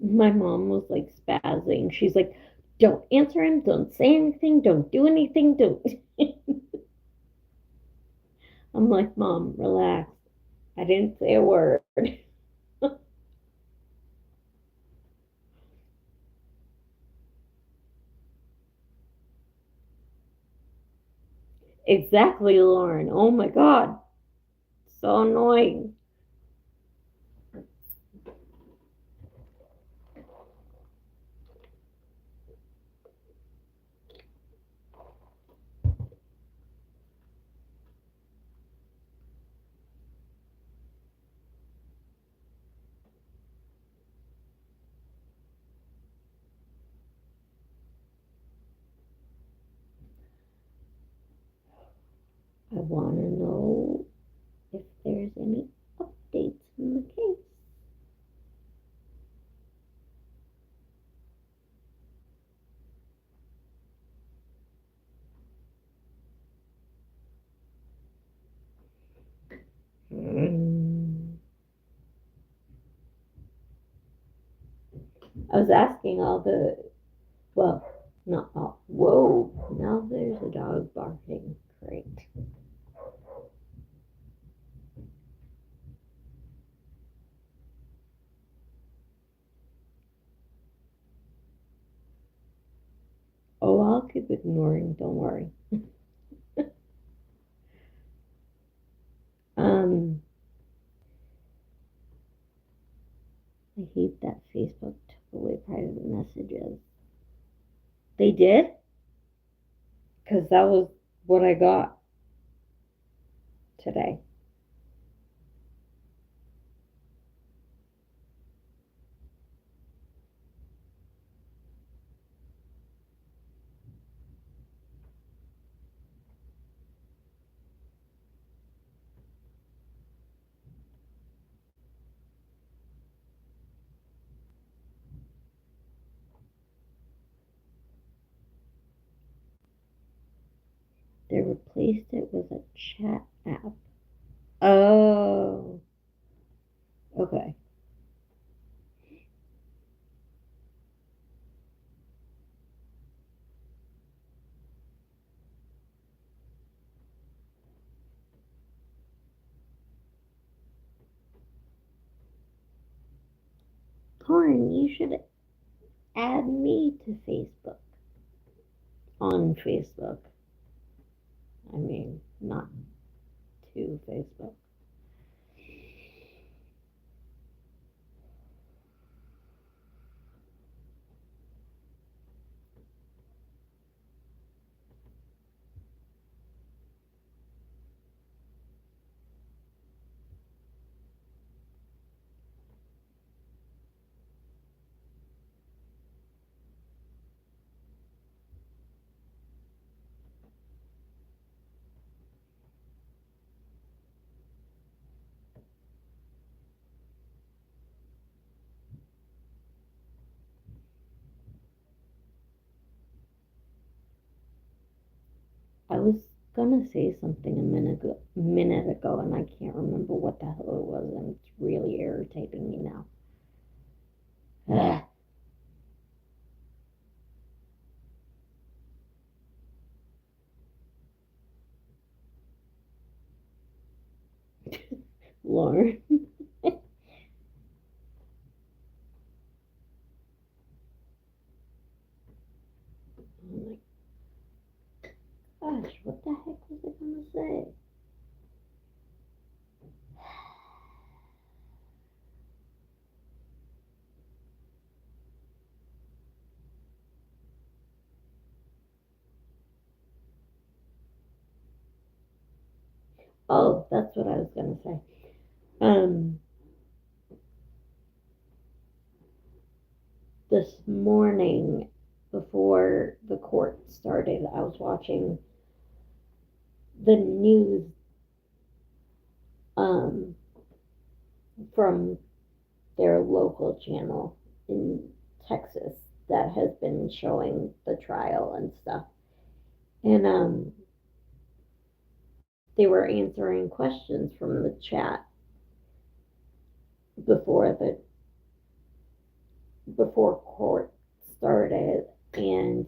My mom was like spazzing. She's like, don't answer him, don't say anything, don't do anything, don't. I'm like, Mom, relax. I didn't say a word. Exactly, Lauren. Oh my God. So annoying. I want to know if there's any updates in the case. I was asking all the, well, not all. Whoa, now there's a dog barking. Great. Oh, I'll keep ignoring. Don't worry. Um, I hate that Facebook took away private messages. They did? Because that was what I got today. replaced it with a chat app. Oh, okay. Corn, you should add me to Facebook. On Facebook. I mean, not to Facebook. I was gonna say something a minute ago, and I can't remember what the hell it was, and it's really irritating me now. Ugh. Lauren. Oh my gosh, what the heck was I gonna say? Oh, that's what I was gonna say. Um, this morning before the court started, I was watching the news um from their local channel in Texas that has been showing the trial and stuff. And they were answering questions from the chat before the before court started, and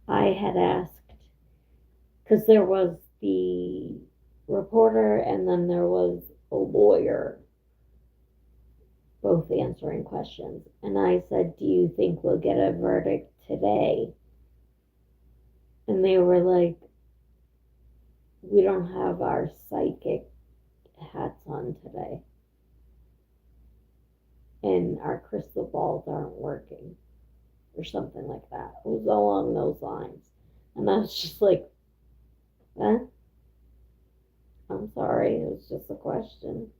I had asked because there was the reporter and then there was a lawyer both answering questions. And I said, "Do you think we'll get a verdict today?" And they were like, "We don't have our psychic hats on today, and our crystal balls aren't working," or something like that. It was along those lines. And I was just like, eh, I'm sorry, it was just a question.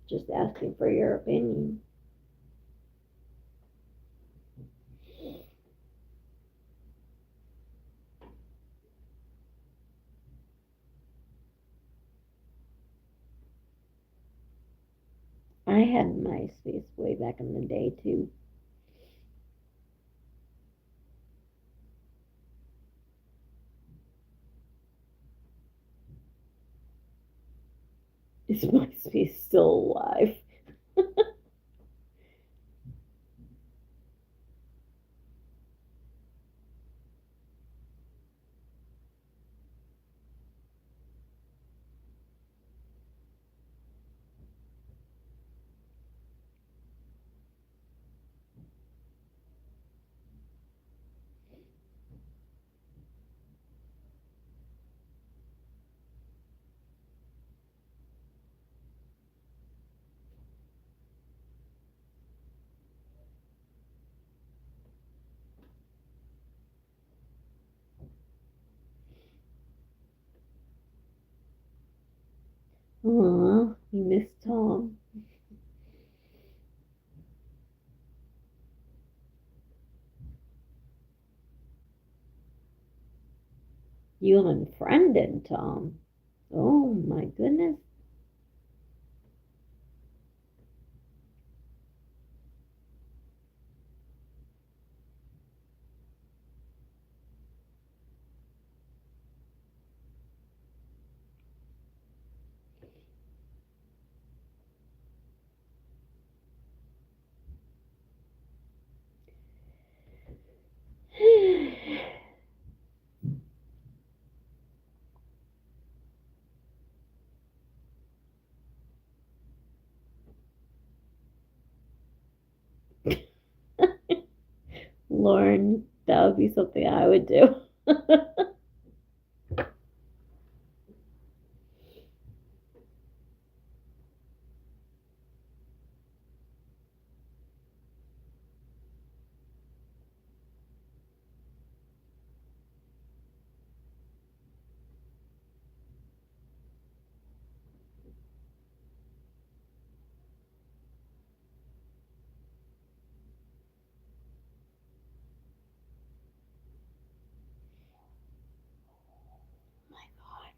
Just asking for your opinion. I had MySpace way back in the day too. Is MySpace still alive? Aw, you miss Tom. You unfriended Tom. Oh my goodness. Lauren, that would be something I would do. My God.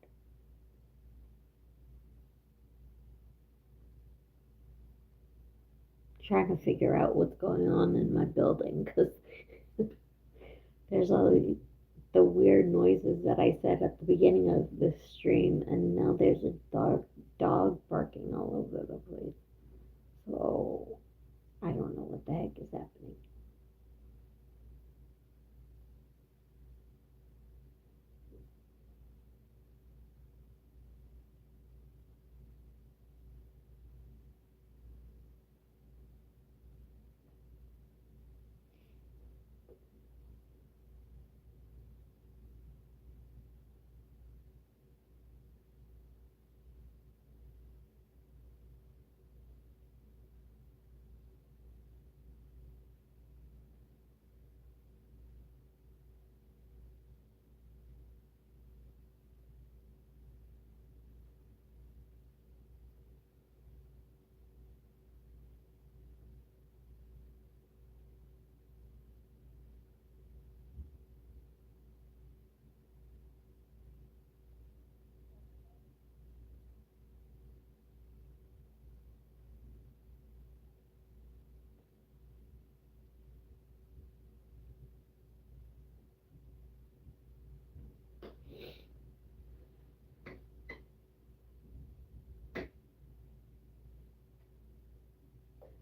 Trying to figure out what's going on in my building because there's all the weird noises that I said at the beginning of this stream, and now there's a dog barking all over the place. So I don't know what the heck is happening.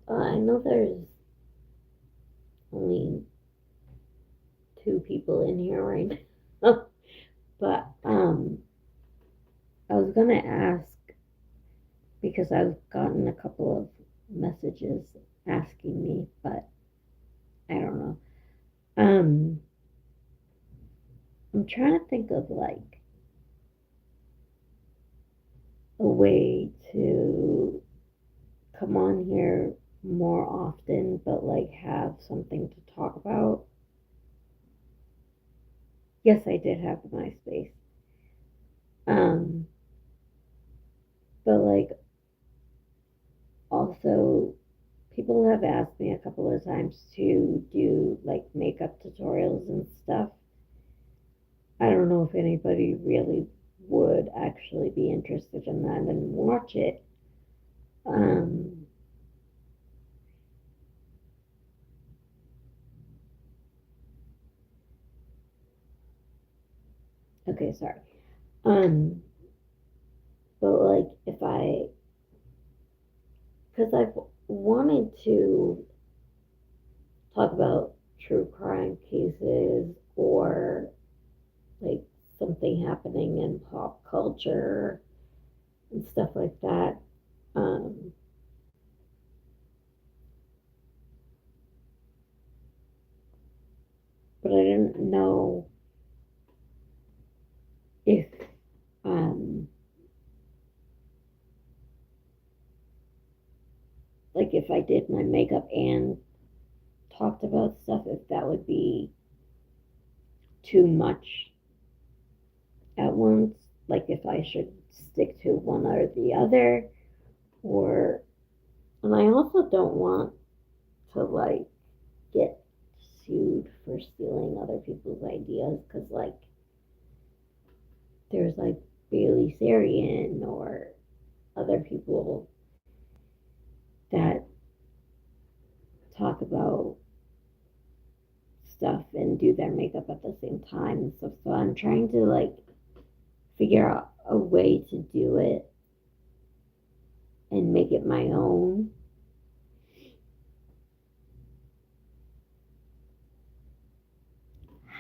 I know there's only two people in here right now, but I was gonna ask because I've gotten a couple of messages asking me, but I don't know. Um, I'm trying to think of like a way to come on here more often, but like have something to talk about. Yes, I did have MySpace. Um, but like also people have asked me a couple of times to do like makeup tutorials and stuff. I don't know if anybody really would actually be interested in that and watch it. Um, okay, sorry. Um, but like if I, because I've wanted to talk about true crime cases or like something happening in pop culture and stuff like that. Um, but I didn't know if um, like if I did my makeup and talked about stuff, if that would be too much at once, like if I should stick to one or the other, or, and I also don't want to like get sued for stealing other people's ideas because like there's like Bailey Sarian or other people that talk about stuff and do their makeup at the same time and stuff. So I'm trying to like figure out a way to do it and make it my own.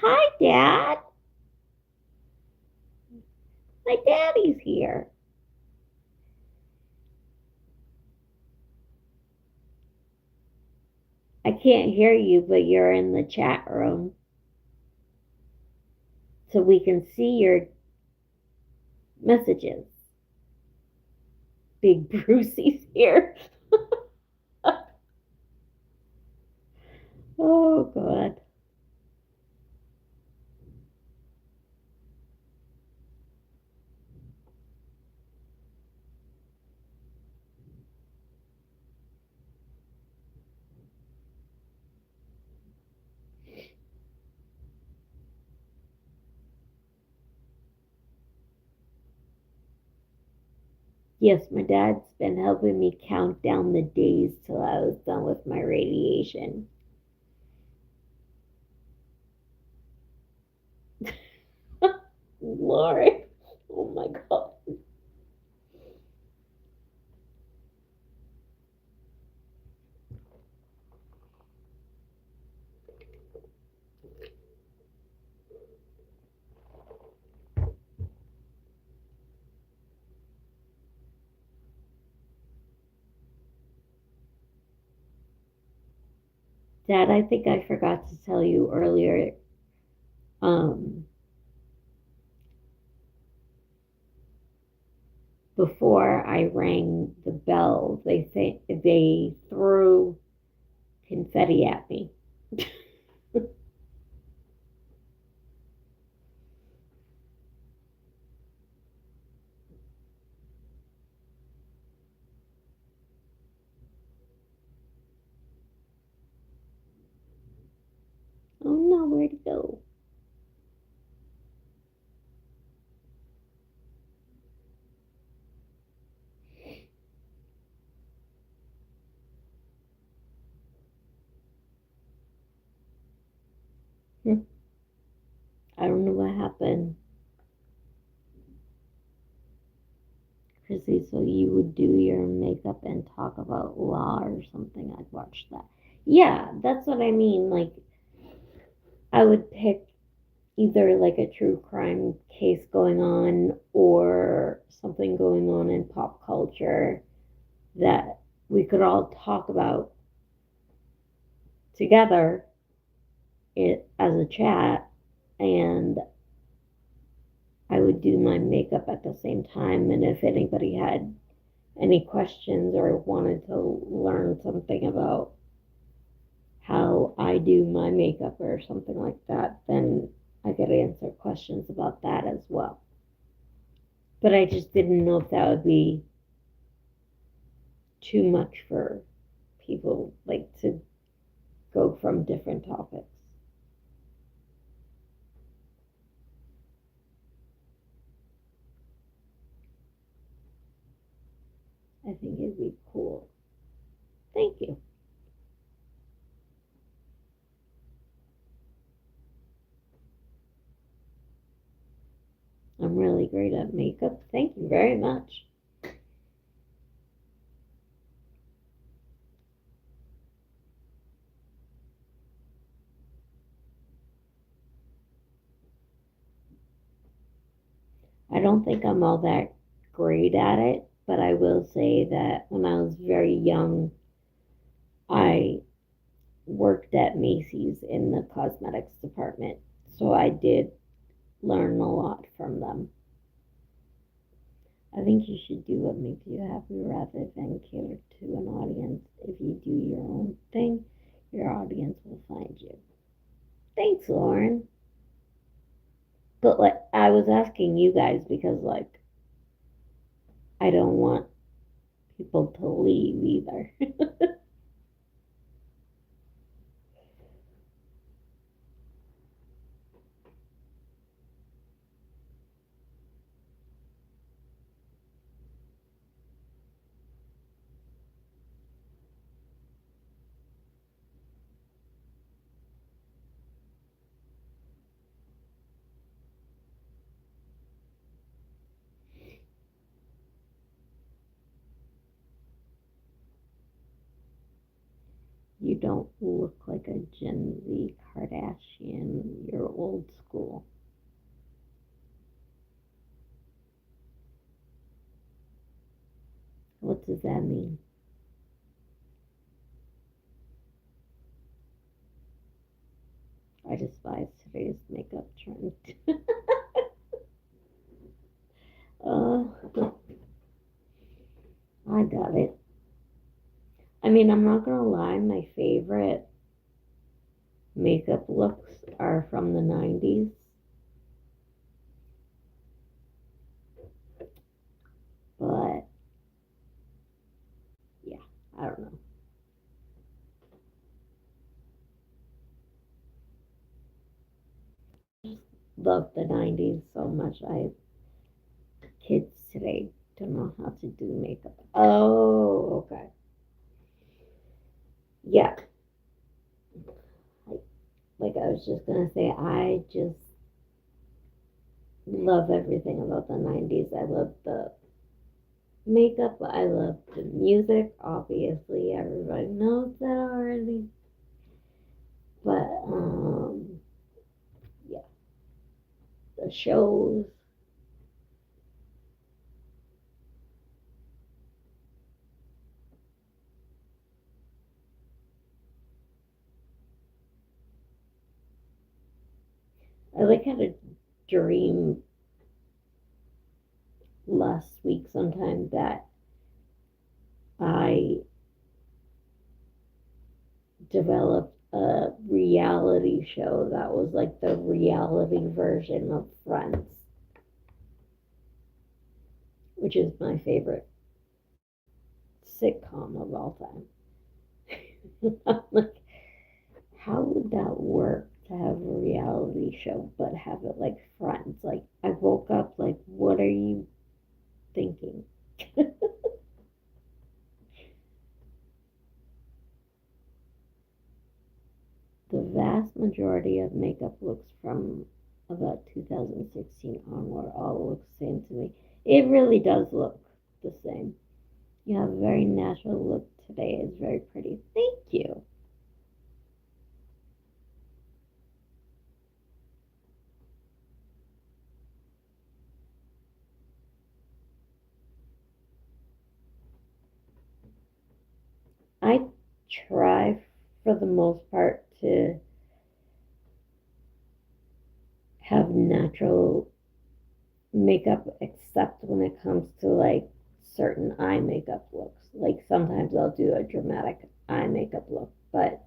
Hi, Dad. My daddy's here. I can't hear you, but you're in the chat room. So we can see your messages. Big Brucey's here. Oh, God. Yes, my dad's been helping me count down the days till I was done with my radiation. Lord. Oh my God. Dad, I think I forgot to tell you earlier. Um, Before I rang the bell, they threw confetti at me. Oh no, where'd it go? I don't know what happened. Chrissy, so you would do your makeup and talk about law or something. I'd watch that. Yeah, that's what I mean. Like, I would pick either like a true crime case going on or something going on in pop culture that we could all talk about together as a chat, and I would do my makeup at the same time. And if anybody had any questions or wanted to learn something about how I do my makeup or something like that, then I could answer questions about that as well. But I just didn't know if that would be too much for people, like to go from different topics. I think it'd be cool. Thank you. I'm really great at makeup. Thank you very much. I don't think I'm all that great at it, but I will say that when I was very young, I worked at Macy's in the cosmetics department. So I did learn a lot from them. I think you should do what makes you happy rather than cater to an audience. If you do your own thing, your audience will find you. Thanks, Lauren. But like I was asking you guys because like I don't want people to leave either. You don't look like a Gen Z Kardashian. You're old school. What does that mean? despise today's makeup trend. uh, I got it. I mean, I'm not gonna lie, my favorite makeup looks are from the 90s, but yeah, I don't know. Love the 90s so much. Kids today don't know how to do makeup. Oh, okay. Yeah, like, like I was just gonna say, I just love everything about the 90s. I love the makeup, I love the music. Obviously, everybody knows that already. But yeah, the shows. I like had a dream last week sometime that I developed a reality show that was like the reality version of Friends, which is my favorite sitcom of all time. I'm like, how would that work to have a reality show but have it like Friends? Like, I woke up like, what are you thinking? The vast majority of makeup looks from about 2016 onward all look the same to me. It really does look the same. You have a very natural look today. It's very pretty. Thank you. I try for the most part to have natural makeup except when it comes to like certain eye makeup looks. Like sometimes I'll do a dramatic eye makeup look, but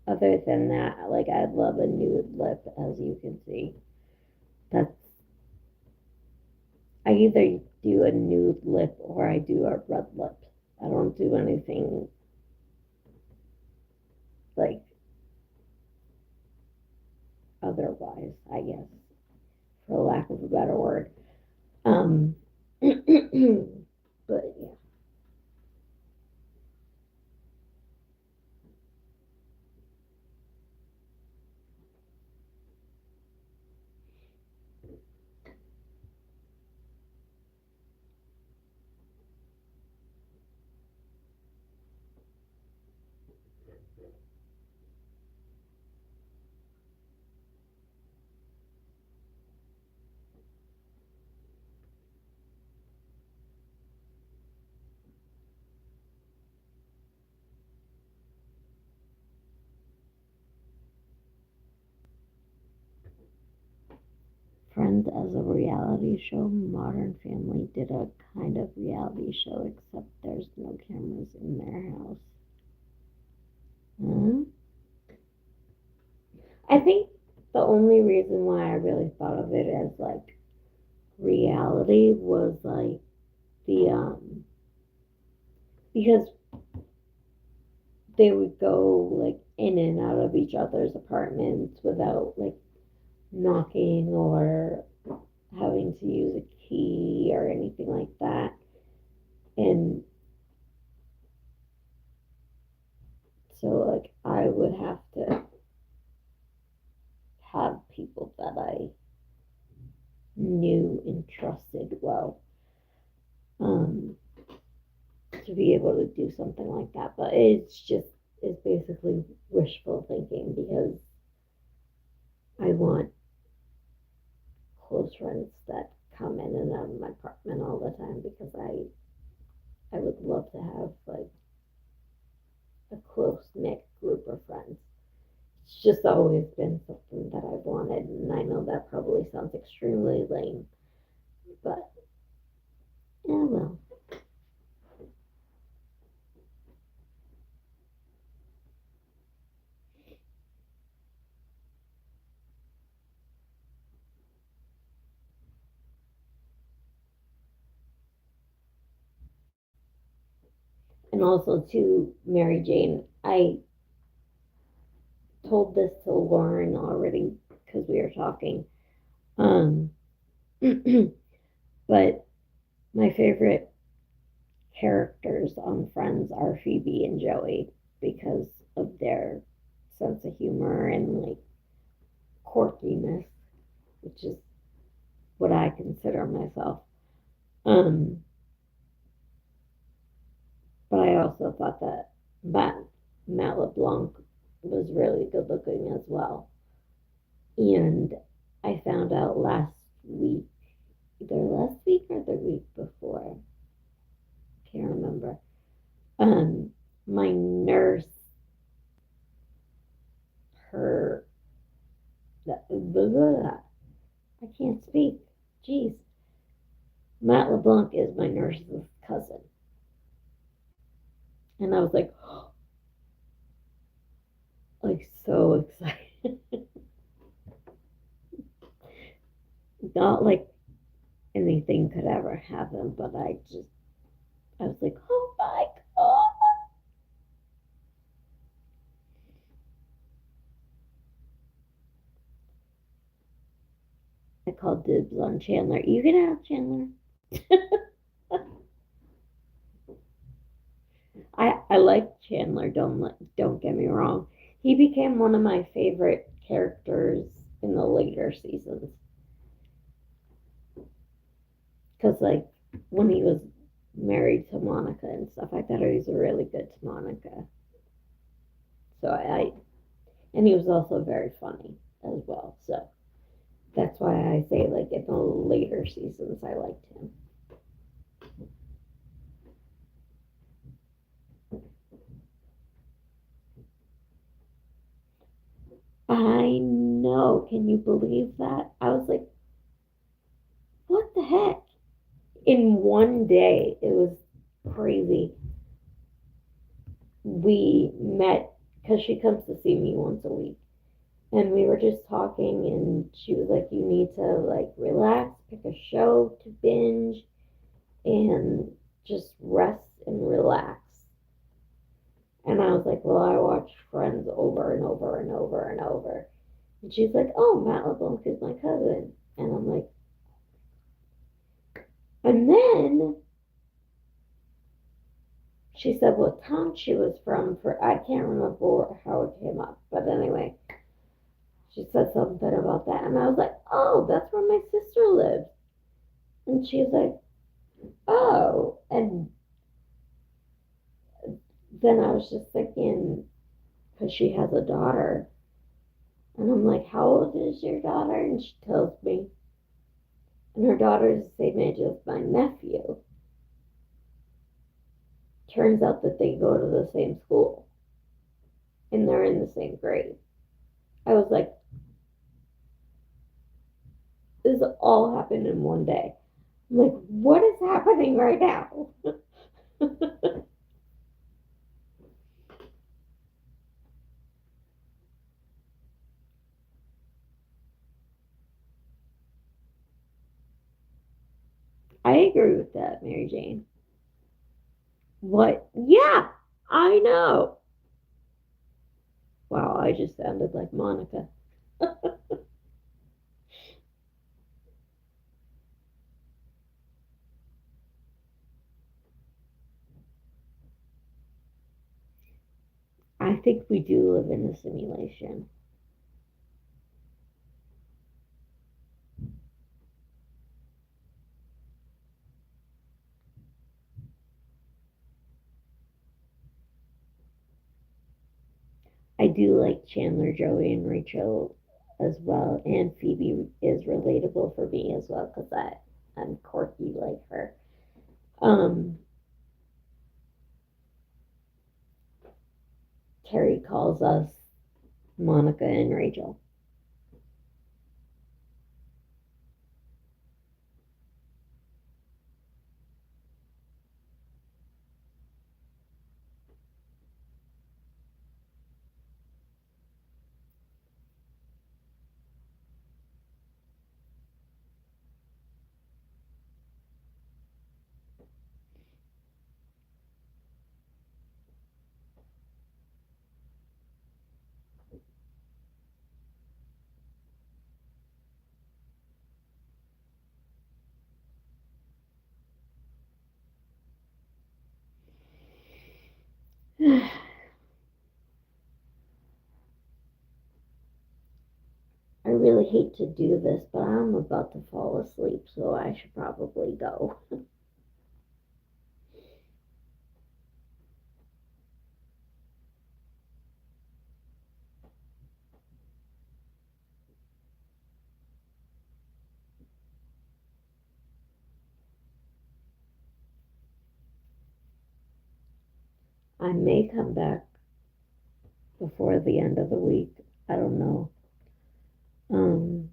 other than that, like I love a nude lip, as you can see. That's I either do a nude lip or I do a red lip. I don't do anything like otherwise, I guess, for lack of a better word. Um, but yeah, Friends as a reality show, Modern Family did a kind of reality show, except there's no cameras in their house. Hmm? I think the only reason why I really thought of it as like reality was like the because they would go like in and out of each other's apartments without like knocking or having to use a key or anything like that. And so like I would have to have people that I knew and trusted well, um, to be able to do something like that. But it's basically wishful thinking because I want close friends that come in and out of my apartment all the time because I would love to have like a close knit group of friends. It's just always been something that I've wanted, and I know that probably sounds extremely lame, but yeah, well. And also to Mary Jane, I told this to Lauren already because we were talking. Um, but my favorite characters on Friends are Phoebe and Joey because of their sense of humor and like quirkiness, which is what I consider myself. Um, but I also thought that Matt LeBlanc was really good looking as well. And I found out last week, either last week or the week before, can't remember. Um, my nurse, her, blah, blah, blah, I can't speak. Jeez. Matt LeBlanc is my nurse's cousin. And I was like, like so excited. Not like anything could ever happen, but I was like, oh my God. I called dibs on Chandler. You can have Chandler. I like Chandler. Don't get me wrong. He became one of my favorite characters in the later seasons because like when he was married to Monica and stuff, I thought he was really good to Monica. So I and he was also very funny as well. So that's why I say like in the later seasons I liked him. I know. Can you believe that? I was like, what the heck? In one day, it was crazy. We met because she comes to see me once a week. And we were just talking, and she was like, you need to like relax, pick a show to binge, and just rest and relax. And I was like, well, I watch Friends over and over and over and over. And she's like, oh, Matt LeBlanc is my cousin. And I'm like, and then she said what town she was from for I can't remember how it came up, but anyway, she said something about that, and I was like, oh, that's where my sister lives. And she's like, oh, and then I was just thinking because she has a daughter, and I'm like, how old is your daughter? And she tells me, and her daughter is the same age as my nephew. Turns out that they go to the same school and they're in the same grade. I was like, this all happened in one day. I'm like, what is happening right now? I agree with that, Mary Jane. What? Yeah, I know. Wow, I just sounded like Monica. I think we do live in a simulation. I do like Chandler, Joey, and Rachel as well, and Phoebe is relatable for me as well because I'm quirky like her. Um, Terry calls us Monica and Rachel. I really hate to do this, but I'm about to fall asleep, so I should probably go. I may come back before the end of the week. I don't know. Um,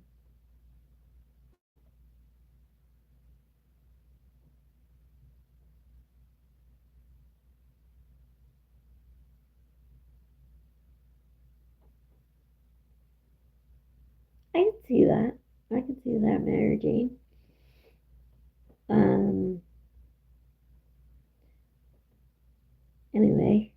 I can see that. I can see that, Mary Jane. Um, anyway,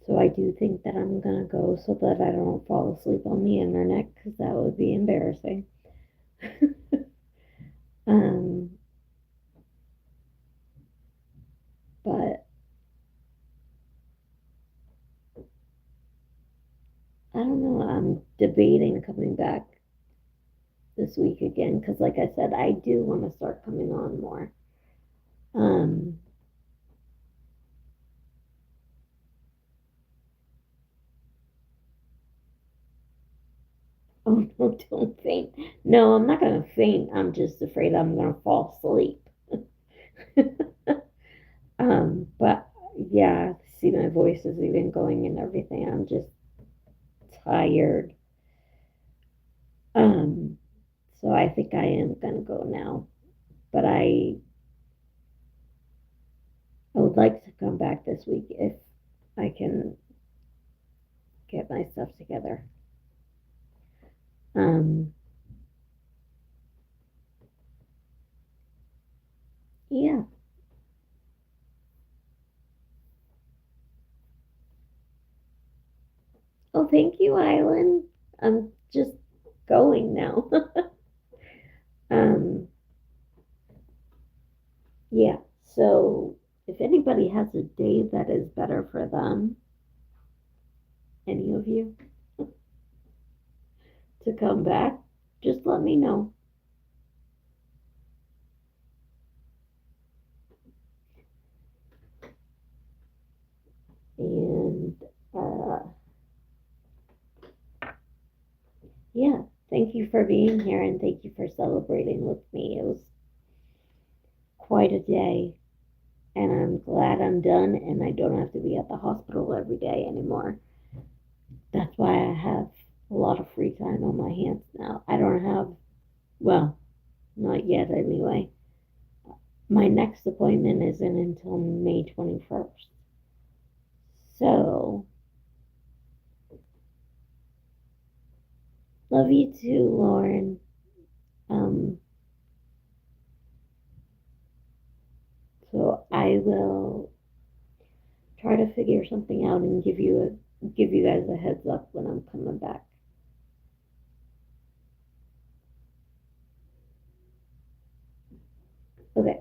so I do think that I'm gonna go so that I don't fall asleep on the internet because that would be embarrassing. um, but I don't know. I'm debating coming back this week again because, like I said, I do want to start coming on more. Um, oh no, don't faint. No, I'm not gonna faint. I'm just afraid I'm gonna fall asleep. But yeah, see, my voice is even going and everything. I'm just tired. Um, so I think I am gonna go now. But I would like to come back this week if I can get my stuff together. Um, yeah. Oh, thank you, Island. I'm just going now. um, yeah. So if anybody has a day that is better for them, any of you, to come back, just let me know. And uh, yeah, thank you for being here and thank you for celebrating with me. It was quite a day, and I'm glad I'm done and I don't have to be at the hospital every day anymore. That's why I have a lot of free time on my hands now. I don't have, well, not yet anyway. My next appointment isn't until May 21st. So, love you too, Lauren. Um, so I will try to figure something out and give you guys a heads up when I'm coming back. Okay.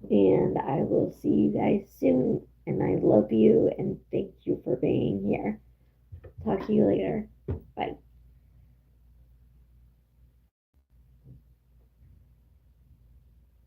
And I will see you guys soon. And I love you and thank you for being here. Talk to you later. Bye.